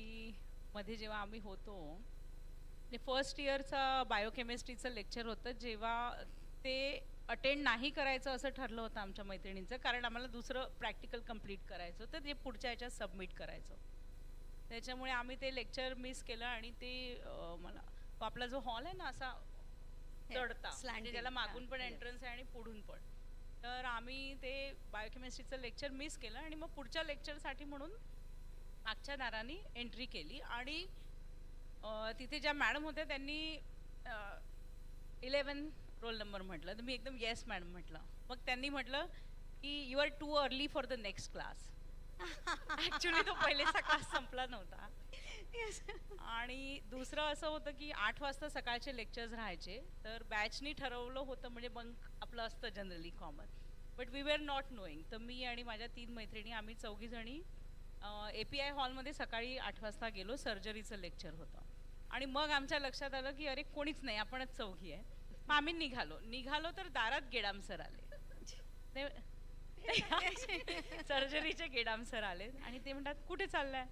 मध्ये जेव्हा आम्ही होतो फर्स्ट इयरचा बायोकेमिस्ट्रीचं लेक्चर होतं, जेव्हा ते attend नाही करायचं असं ठरलं होतं आमच्या मैत्रिणींचं, कारण आम्हाला दुसरं प्रॅक्टिकल कंप्लीट करायचं होतं, ते पुढच्या ह्याच्यात सबमिट करायचं. त्याच्यामुळे आम्ही ते लेक्चर मिस केलं आणि ते मला आपला जो हॉल आहे ना असा चढता, म्हणजे त्याला मागून पण एंट्रन्स आहे आणि पुढून पण, तर आम्ही ते बायोकेमिस्ट्रीचं लेक्चर मिस केलं आणि मग पुढच्या लेक्चरसाठी म्हणून मागच्या दाराने एंट्री केली आणि तिथे ज्या मॅडम होत्या त्यांनी 11 रोल नंबर म्हटलं, तर मी एकदम येस मॅडम म्हटलं. मग त्यांनी म्हटलं की you are too early for the next class. Actually तो पहिलेचा क्लास संपला नव्हता. आणि दुसरं असं होतं की 8 वाजता सकाळचे लेक्चर्स राहायचे, तर बॅचनी ठरवलं होतं, म्हणजे बंक आपलं असतं generally common, but we were not knowing. तर मी आणि माझ्या 3 मैत्रिणी आम्ही 4 जणी API हॉलमध्ये सकाळी 8 वाजता गेलो. सर्जरीचं लेक्चर होतं आणि मग आमच्या लक्षात आलं की अरे कोणीच नाही, आपणच 4 आहे. मग आम्ही निघालो तर दारात गेडाम सर आले. सर्जरीचे गेडाम सर आले आणि ते म्हणतात कुठे चाललाय.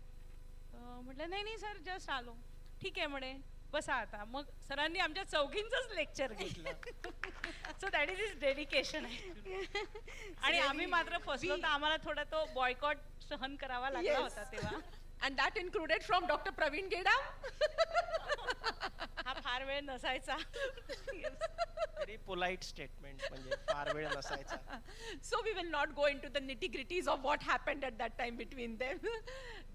म्हटलं नाही सर जस्ट आलो. ठीक आहे म्हणे, बसा आता. मग सरांनी आमच्या 4घींचंच लेक्चर घेतलं. So that is is dedication. आणि आम्ही मात्र फसलो, तर आम्हाला थोडा तो बॉयकॉट सहन करावा लागला होता तेव्हा. And that included from Dr. Praveen Gedam. हा फार वेळ नसायचा. Very polite statement, म्हणजे फार वेळ नसायचा. So we will not go into the nitty-gritties of what happened at that time between them.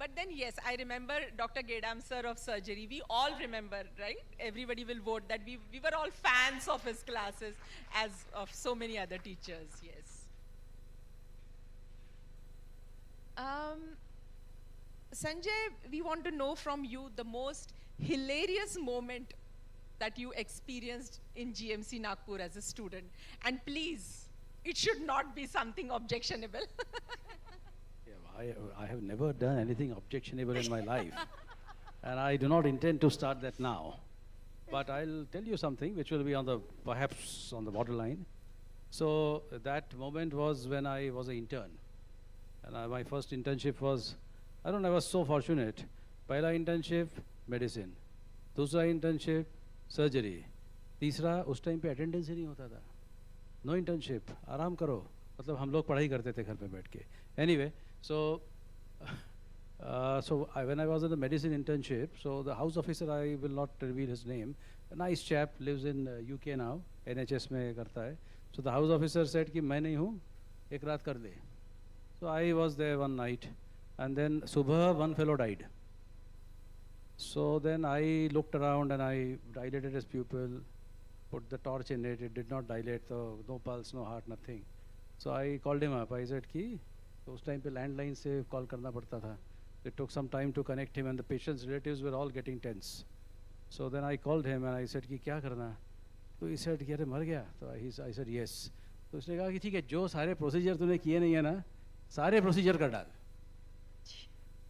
But then yes, I remember Dr. Gedam sir of surgery. We all remember, right? Everybody will vote that we were all fans of his classes, as of so many other teachers. Yes. Sanjay, we want to know from you the most hilarious moment that you experienced in GMC Nagpur as a student. And please, it should not be something objectionable. I have never done anything objectionable in my life. And I do not intend to start that now. But I'll tell you something which will be perhaps on the borderline. So that moment was when I was an intern. And my first internship was, I was so fortunate. पहला internship, medicine. दूसरा internship, surgery. तीसरा, उस time पे attendance ही नहीं होता था. No internship, आराम करो. मतलब हम लोग पढ़ाई करते थे घर पे बैठ के. Anyway, when I was in the medicine internship, so the house officer, I will not reveal his name, a nice chap, lives in UK now, NHS में करता है. So the house officer said कि मैं नहीं हूँ, एक रात कर दे. So I was there one night. And then subah one fellow died. So then I looked around and I dilated his pupil, put the torch in it. It did not dilate, so no pulse, no heart, nothing. So I called him up. I said कि उस time पे landline से call करना पड़ता था. It took some time to connect him and the patient's relatives were all getting tense. So then I called him and I said कि क्या करना. तो he said कि अरे मर गया. So I said yes. तो उसने कहा कि ठीक है, जो सारे procedure तूने किए नहीं है ना, सारे procedure कर डाल.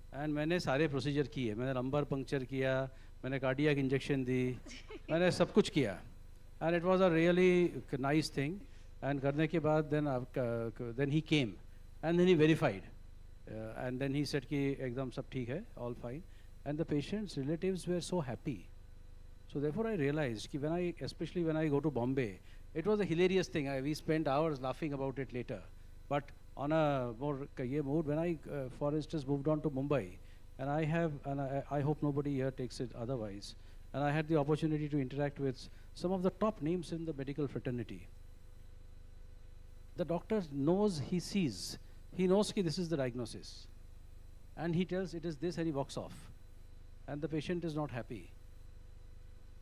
एंड मैंने सारे प्रोसीजर किए. मैंने लंबर पंक्चर किया, मैंने कार्डियक इंजेक्शन दी, मैंने सब कुछ किया. And it was a really nice thing. And करने के बाद then he came and then he verified and then he said कि एकदम सब ठीक है, all fine. And the patients relatives were so happy. So therefore I realized कि especially when I go to Bombay, it was a hilarious thing. We spent hours laughing about it later. But on a more mood, when I, for instance, moved on to Mumbai, and I hope nobody here takes it otherwise, and I had the opportunity to interact with some of the top names in the medical fraternity. The doctor knows, he sees, he knows that this is the diagnosis, and he tells it is this and he walks off, and the patient is not happy.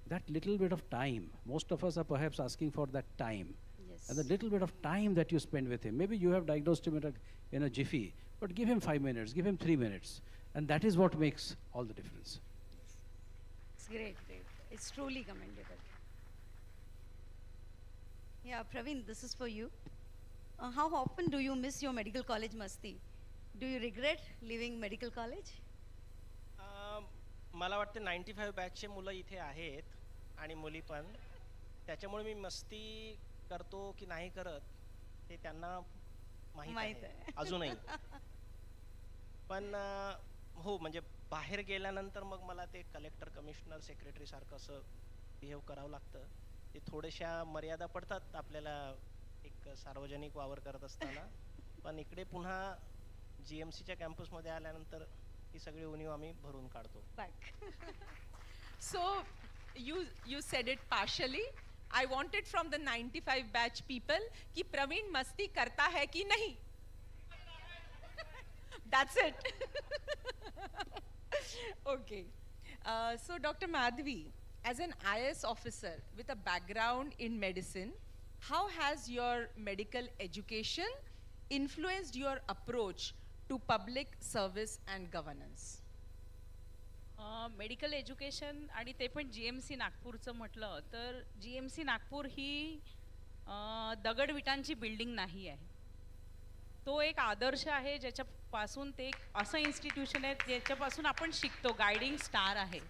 That little bit of time, most of us are perhaps asking for that time. Yes. And the little bit of time that you spend with him, maybe you have diagnosed him in a jiffy, but give him 5 minutes, give him 3 minutes, and that is what makes all the difference. It's great, great. It's truly commendable. Yeah, Praveen, this is for you. How often do you miss your medical college masti? Do you regret leaving medical college? मला वाटतं 95 बॅचचे मुलं इथे आहेत आणि मुली पण, त्याच्यामुळे मी मस्ती करतो की नाही करत ते त्यांना माहित आहे अजूनही. पण हो, म्हणजे बाहेर गेल्यानंतर मग मला ते कलेक्टर कमिशनर सेक्रेटरी सारखं असं बिहेव करावं लागतं. ते थोड्याशा मर्यादा पडतात आपल्याला एक सार्वजनिक वावर करत असताना. पण इकडे पुन्हा GMCच्या कॅम्पसमध्ये आल्यानंतर ही सगळी उणीव आम्ही भरून काढतो. So you said it partially. I wanted from the 95 batch people कि प्रवीण मस्ती करता है कि नहीं. That's it. Okay. So Dr. Madhvi, as an IS officer with a background in medicine, how has your medical education influenced your approach to public service and governance? Medical education आणि ते पण GMC नागपूरचं म्हटलं तर GMC Nagpur ही दगडविटांची building नाही आहे. तो एक आदर्श आहे ज्याच्यापासून ते एक असं इन्स्टिट्यूशन आहे ज्याच्यापासून आपण शिकतो. गायडिंग स्टार आहे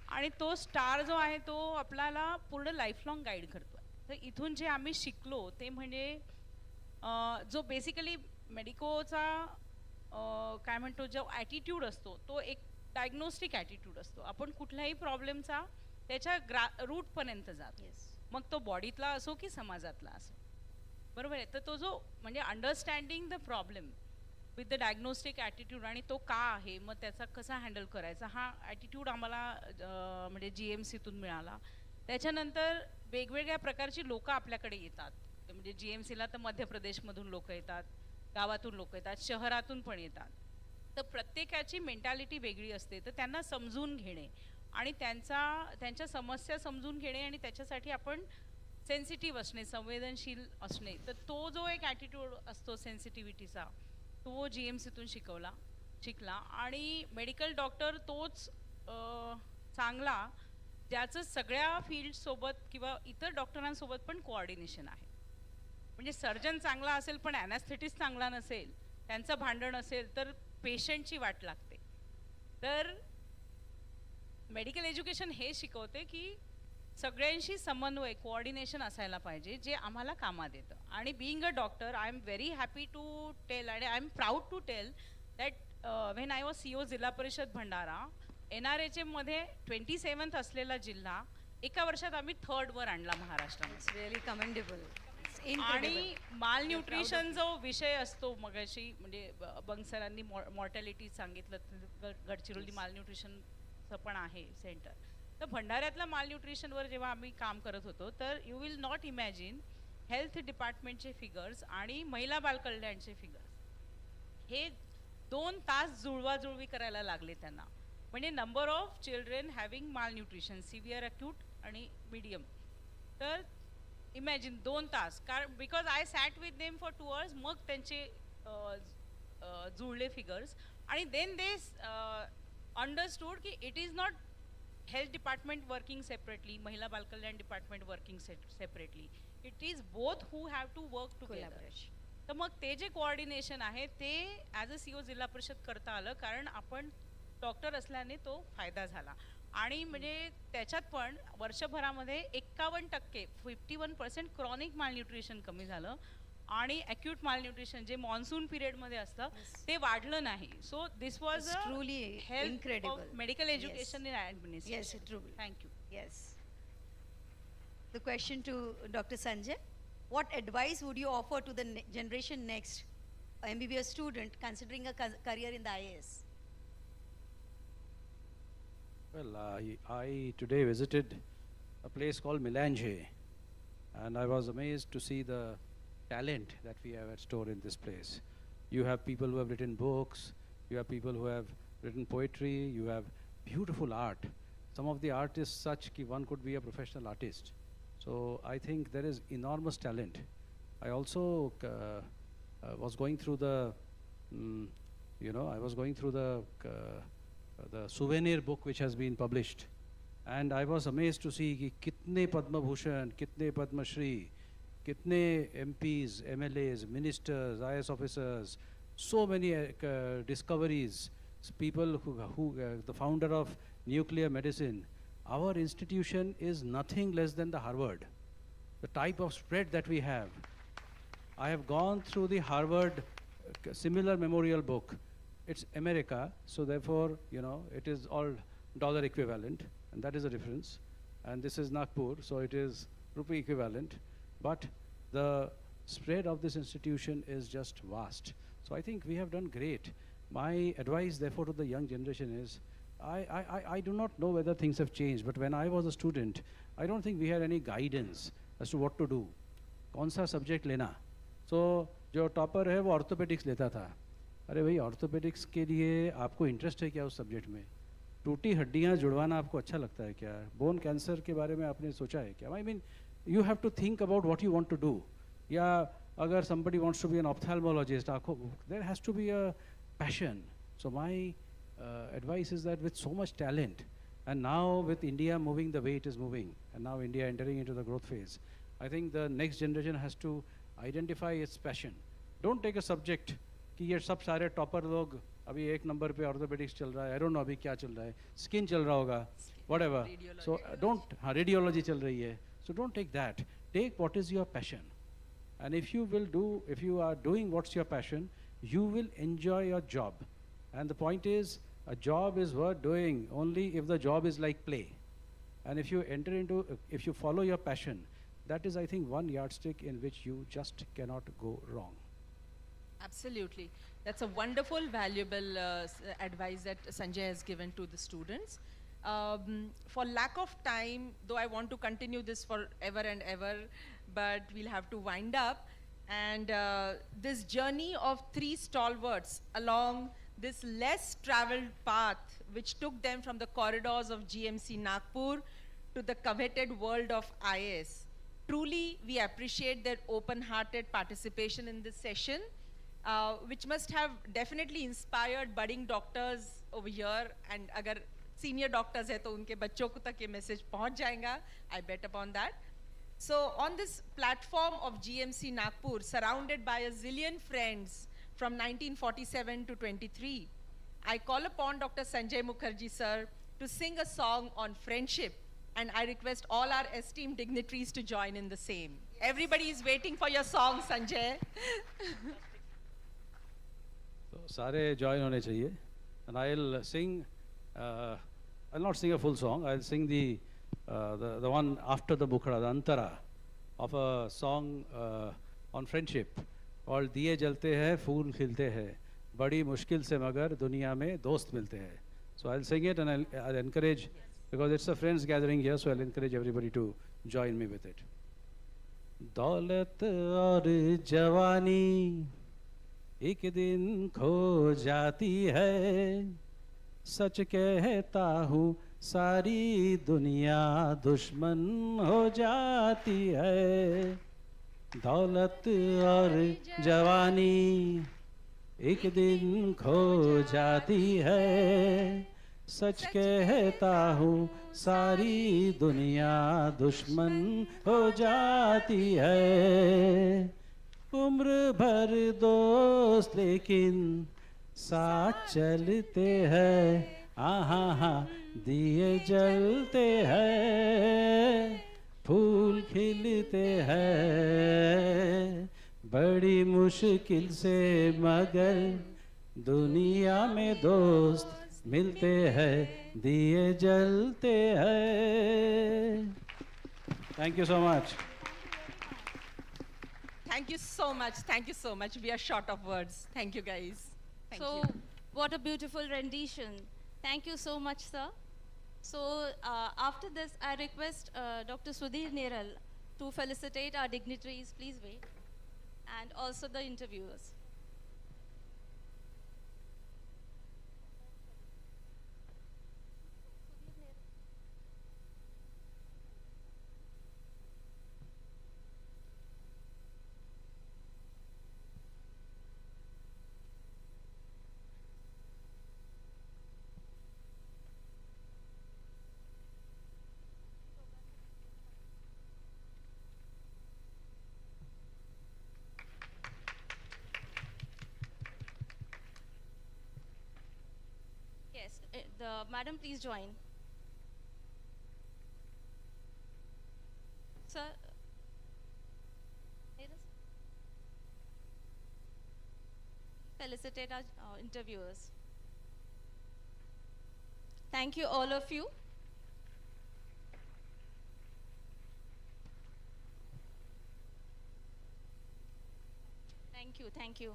आणि तो स्टार जो आहे तो आपल्याला पूर्ण लाईफलॉंग गाईड करतो. तर इथून जे आम्ही शिकलो ते म्हणजे जो बेसिकली मेडिकोचा काय म्हणतो जो ॲटिट्यूड असतो तो एक डायग्नोस्टिक ॲटिट्यूड असतो. आपण कुठल्याही प्रॉब्लेमचा त्याच्या रूटपर्यंत जातो. मग तो बॉडीतला असो की समाजातला असो. बरोबर आहे. तर तो जो म्हणजे understanding the problem with the diagnostic attitude आणि तो का आहे मग त्याचा कसा हँडल करायचा हा ॲटिट्यूड आम्हाला म्हणजे GMCतून मिळाला. त्याच्यानंतर वेगवेगळ्या प्रकारची लोकं आपल्याकडे येतात. म्हणजे GMCला तर मध्य प्रदेशमधून लोक येतात, गावातून लोक येतात, शहरातून पण येतात. तर प्रत्येकाची मेंटॅलिटी वेगळी असते. तर त्यांना समजून घेणे आणि त्यांच्या समस्या समजून घेणे आणि त्याच्यासाठी आपण सेन्सिटिव्ह असणे, संवेदनशील असणे. तर तो जो एक ॲटिट्यूड असतो सेन्सिटिव्हिटीचा तो GMCतून शिकला. आणि मेडिकल डॉक्टर तोच चांगला ज्याचं सगळ्या फील्डसोबत किंवा इतर डॉक्टरांसोबत पण कोऑर्डिनेशन आहे. म्हणजे सर्जन चांगला असेल पण ॲनास्थेटिस्ट चांगला नसेल, त्यांचं भांडण असेल तर पेशंटची वाट लागते. तर मेडिकल एज्युकेशन हे शिकवते की सगळ्यांशी समन्वय कोऑर्डिनेशन असायला पाहिजे जे आम्हाला कामात येतं. आणि being a doctor I am very happy to tell आणि I am proud to tell that when I was CO Zilla परिषद भंडारा NRHMमध्ये 27th असलेला जिल्हा एका वर्षात आम्ही 3rd वर आणला महाराष्ट्रामध्ये. Really commendable. आणि माल न्यूट्रिशन जो विषय असतो मगाशी म्हणजे बंग सरांनी मॉर्टॅलिटी सांगितलं, गडचिरोली माल न्यूट्रिशनचं पण आहे सेंटर. तर भंडाऱ्यातल्या माल न्यूट्रिशनवर जेव्हा आम्ही काम करत होतो तर you will not imagine health डिपार्टमेंटचे फिगर्स आणि महिला बालकल्याणचे फिगर्स हे 2 तास जुळवाजुळवी करायला लागले त्यांना. म्हणजे number of children having malnutrition severe acute आणि मीडियम. तर इमॅजिन 2 तास कारण because I sat with them for 2 hours मग त्यांचे जुळले फिगर्स आणि देन दे अंडरस्टूड की it is not health department working separately, महिला बालकल्याण department working separately, it is both who have to work together. तर मग ते जे कोऑर्डिनेशन आहे ते ॲज अ CO जिल्हा परिषद करता आलं कारण आपण डॉक्टर असल्याने तो फायदा झाला. आणि म्हणजे त्याच्यात पण वर्षभरामध्ये 51% 51% क्रॉनिक मालन्यूट्रिशन कमी झालं आणि ॲक्यूट मालन्यूट्रिशन जे मॉन्सून पिरियडमध्ये असतं ते वाढलं नाही. So this was truly incredible medical education in administration. Yes, truly. Thank you. Yes. The question to Dr. Sanjay, what advice would you offer to the generation next, a MBBS student considering a career in the IAS? Well, I today visited a place called Melange, and I was amazed to see the talent that we have at store in this place. You have people who have written books, you have people who have written poetry, you have beautiful art. Some of the art is such that one could be a professional artist. So I think there is enormous talent. I also was going through the, I was going through the souvenir book which has been published, and I was amazed to see कि कितने पद्म भूषण, कितने पद्म श्री, कितने MPs, MLAs, ministers, IS officers, so many discoveries, people who the founder of nuclear medicine. Our institution is nothing less than the Harvard. The type of spread that we have. I have gone through the Harvard similar memorial book. it's America, so therefore, you know, it is all dollar equivalent, and that is the difference. And this is Nagpur, so it is rupee equivalent. But the spread of this institution is just vast. So I think we have done great. My advice, therefore, to the young generation is, I do not know whether things have changed, but when I was a student, I don't think we had any guidance as to what to do. कौन सा subject लेना. So जो topper है वो orthopaedics लेता था. अरे भाई ऑर्थोपेडिक्स के लिए आपको इंटरेस्ट है क्या उस सब्जेक्ट में? टूटी हड्डियाँ जुड़वाना आपको अच्छा लगता है क्या? बोन कैंसर के बारे में आपने सोचा है क्या? I mean you have to think about what you want to do. या अगर somebody wants to be an ophthalmologist, there has to be a passion. So my advice is that with so much talent, and now with India moving the way it is moving, and now India entering into the growth phase, I think the next generation has to identify its passion. Don't take a subject कि ये सब सारे topper लोग अभी एक number पे orthopaedics चल रहा है, आई डोंट नो अभी क्या चल रहा है, स्किन चल रहा होगा, whatever. So don't, हाँ रेडियोलॉजी चल रही है. So don't take that. Take what is your passion. And if you are doing what's your passion, you will enjoy your job. And the point is, a job is worth doing only if the job is like play. And if you follow your passion, that is, I think, one yardstick in which you just cannot go wrong. Absolutely. That's a wonderful, valuable advice that Sanjay has given to the students. For lack of time, though I want to continue this forever and ever, but we'll have to wind up. And this journey of 3 stalwarts along this less traveled path, which took them from the corridors of GMC Nagpur to the coveted world of IAS. Truly, we appreciate their open-hearted participation in this session, which must have definitely inspired budding doctors over here. And agar senior doctors hai to unke bachcho ko tak ye message pahunch jayega. I bet upon that. So on this platform of GMC Nagpur, surrounded by a zillion friends from 1947 to 23, I call upon Dr. Sanjay Mukherjee sir to sing a song on friendship, and I request all our esteemed dignitaries to join in the same. Everybody is waiting for your song, Sanjay. So सारे join होने चाहिए, and I'll sing. I'll not sing a full song. I'll sing the one after the Bukhara, the Antara, of a song on friendship called दिए जलते हैं फूल खिलते हैं बड़ी मुश्किल से मगर दुनिया में दोस्त मिलते हैं. So I'll sing it, and I'll encourage, because it's a friends gathering here, so I'll encourage everybody to join me with it. दौलत और जवानी एक दिन खो जाती है, सच कहता हूँ सारी दुनिया दुश्मन हो जाती है. दौलत और जवानी एक दिन खो जाती है, सच कहता हूँ सारी दुनिया दुश्मन हो जाती है. उम्र भर दोस्त लेकिन साथ चलते हैं, हाँ दिए जलते हैं फूल खिलते हैं बड़ी मुश्किल से मगर दुनिया में दोस्त मिलते हैं दिए जलते हैं. Thank you so much. Thank you so much. Thank you so much. We are short of words. Thank you, guys. Thank you. What a beautiful rendition. Thank you so much, sir. So after this, I request Dr. Sudhir Neral to felicitate our dignitaries. Please wait. And also the interviewers. Yes, madam, please join. Sir, felicitate our interviewers. Thank you, all of you. Thank you, thank you.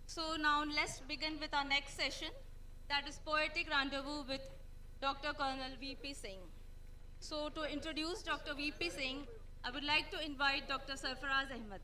So now let's begin with our next session, that is Poetic Rendezvous with Dr. Colonel V.P. Singh. So to introduce Dr. V.P. Singh, I would like to invite Dr. Sarfaraz Ahmed.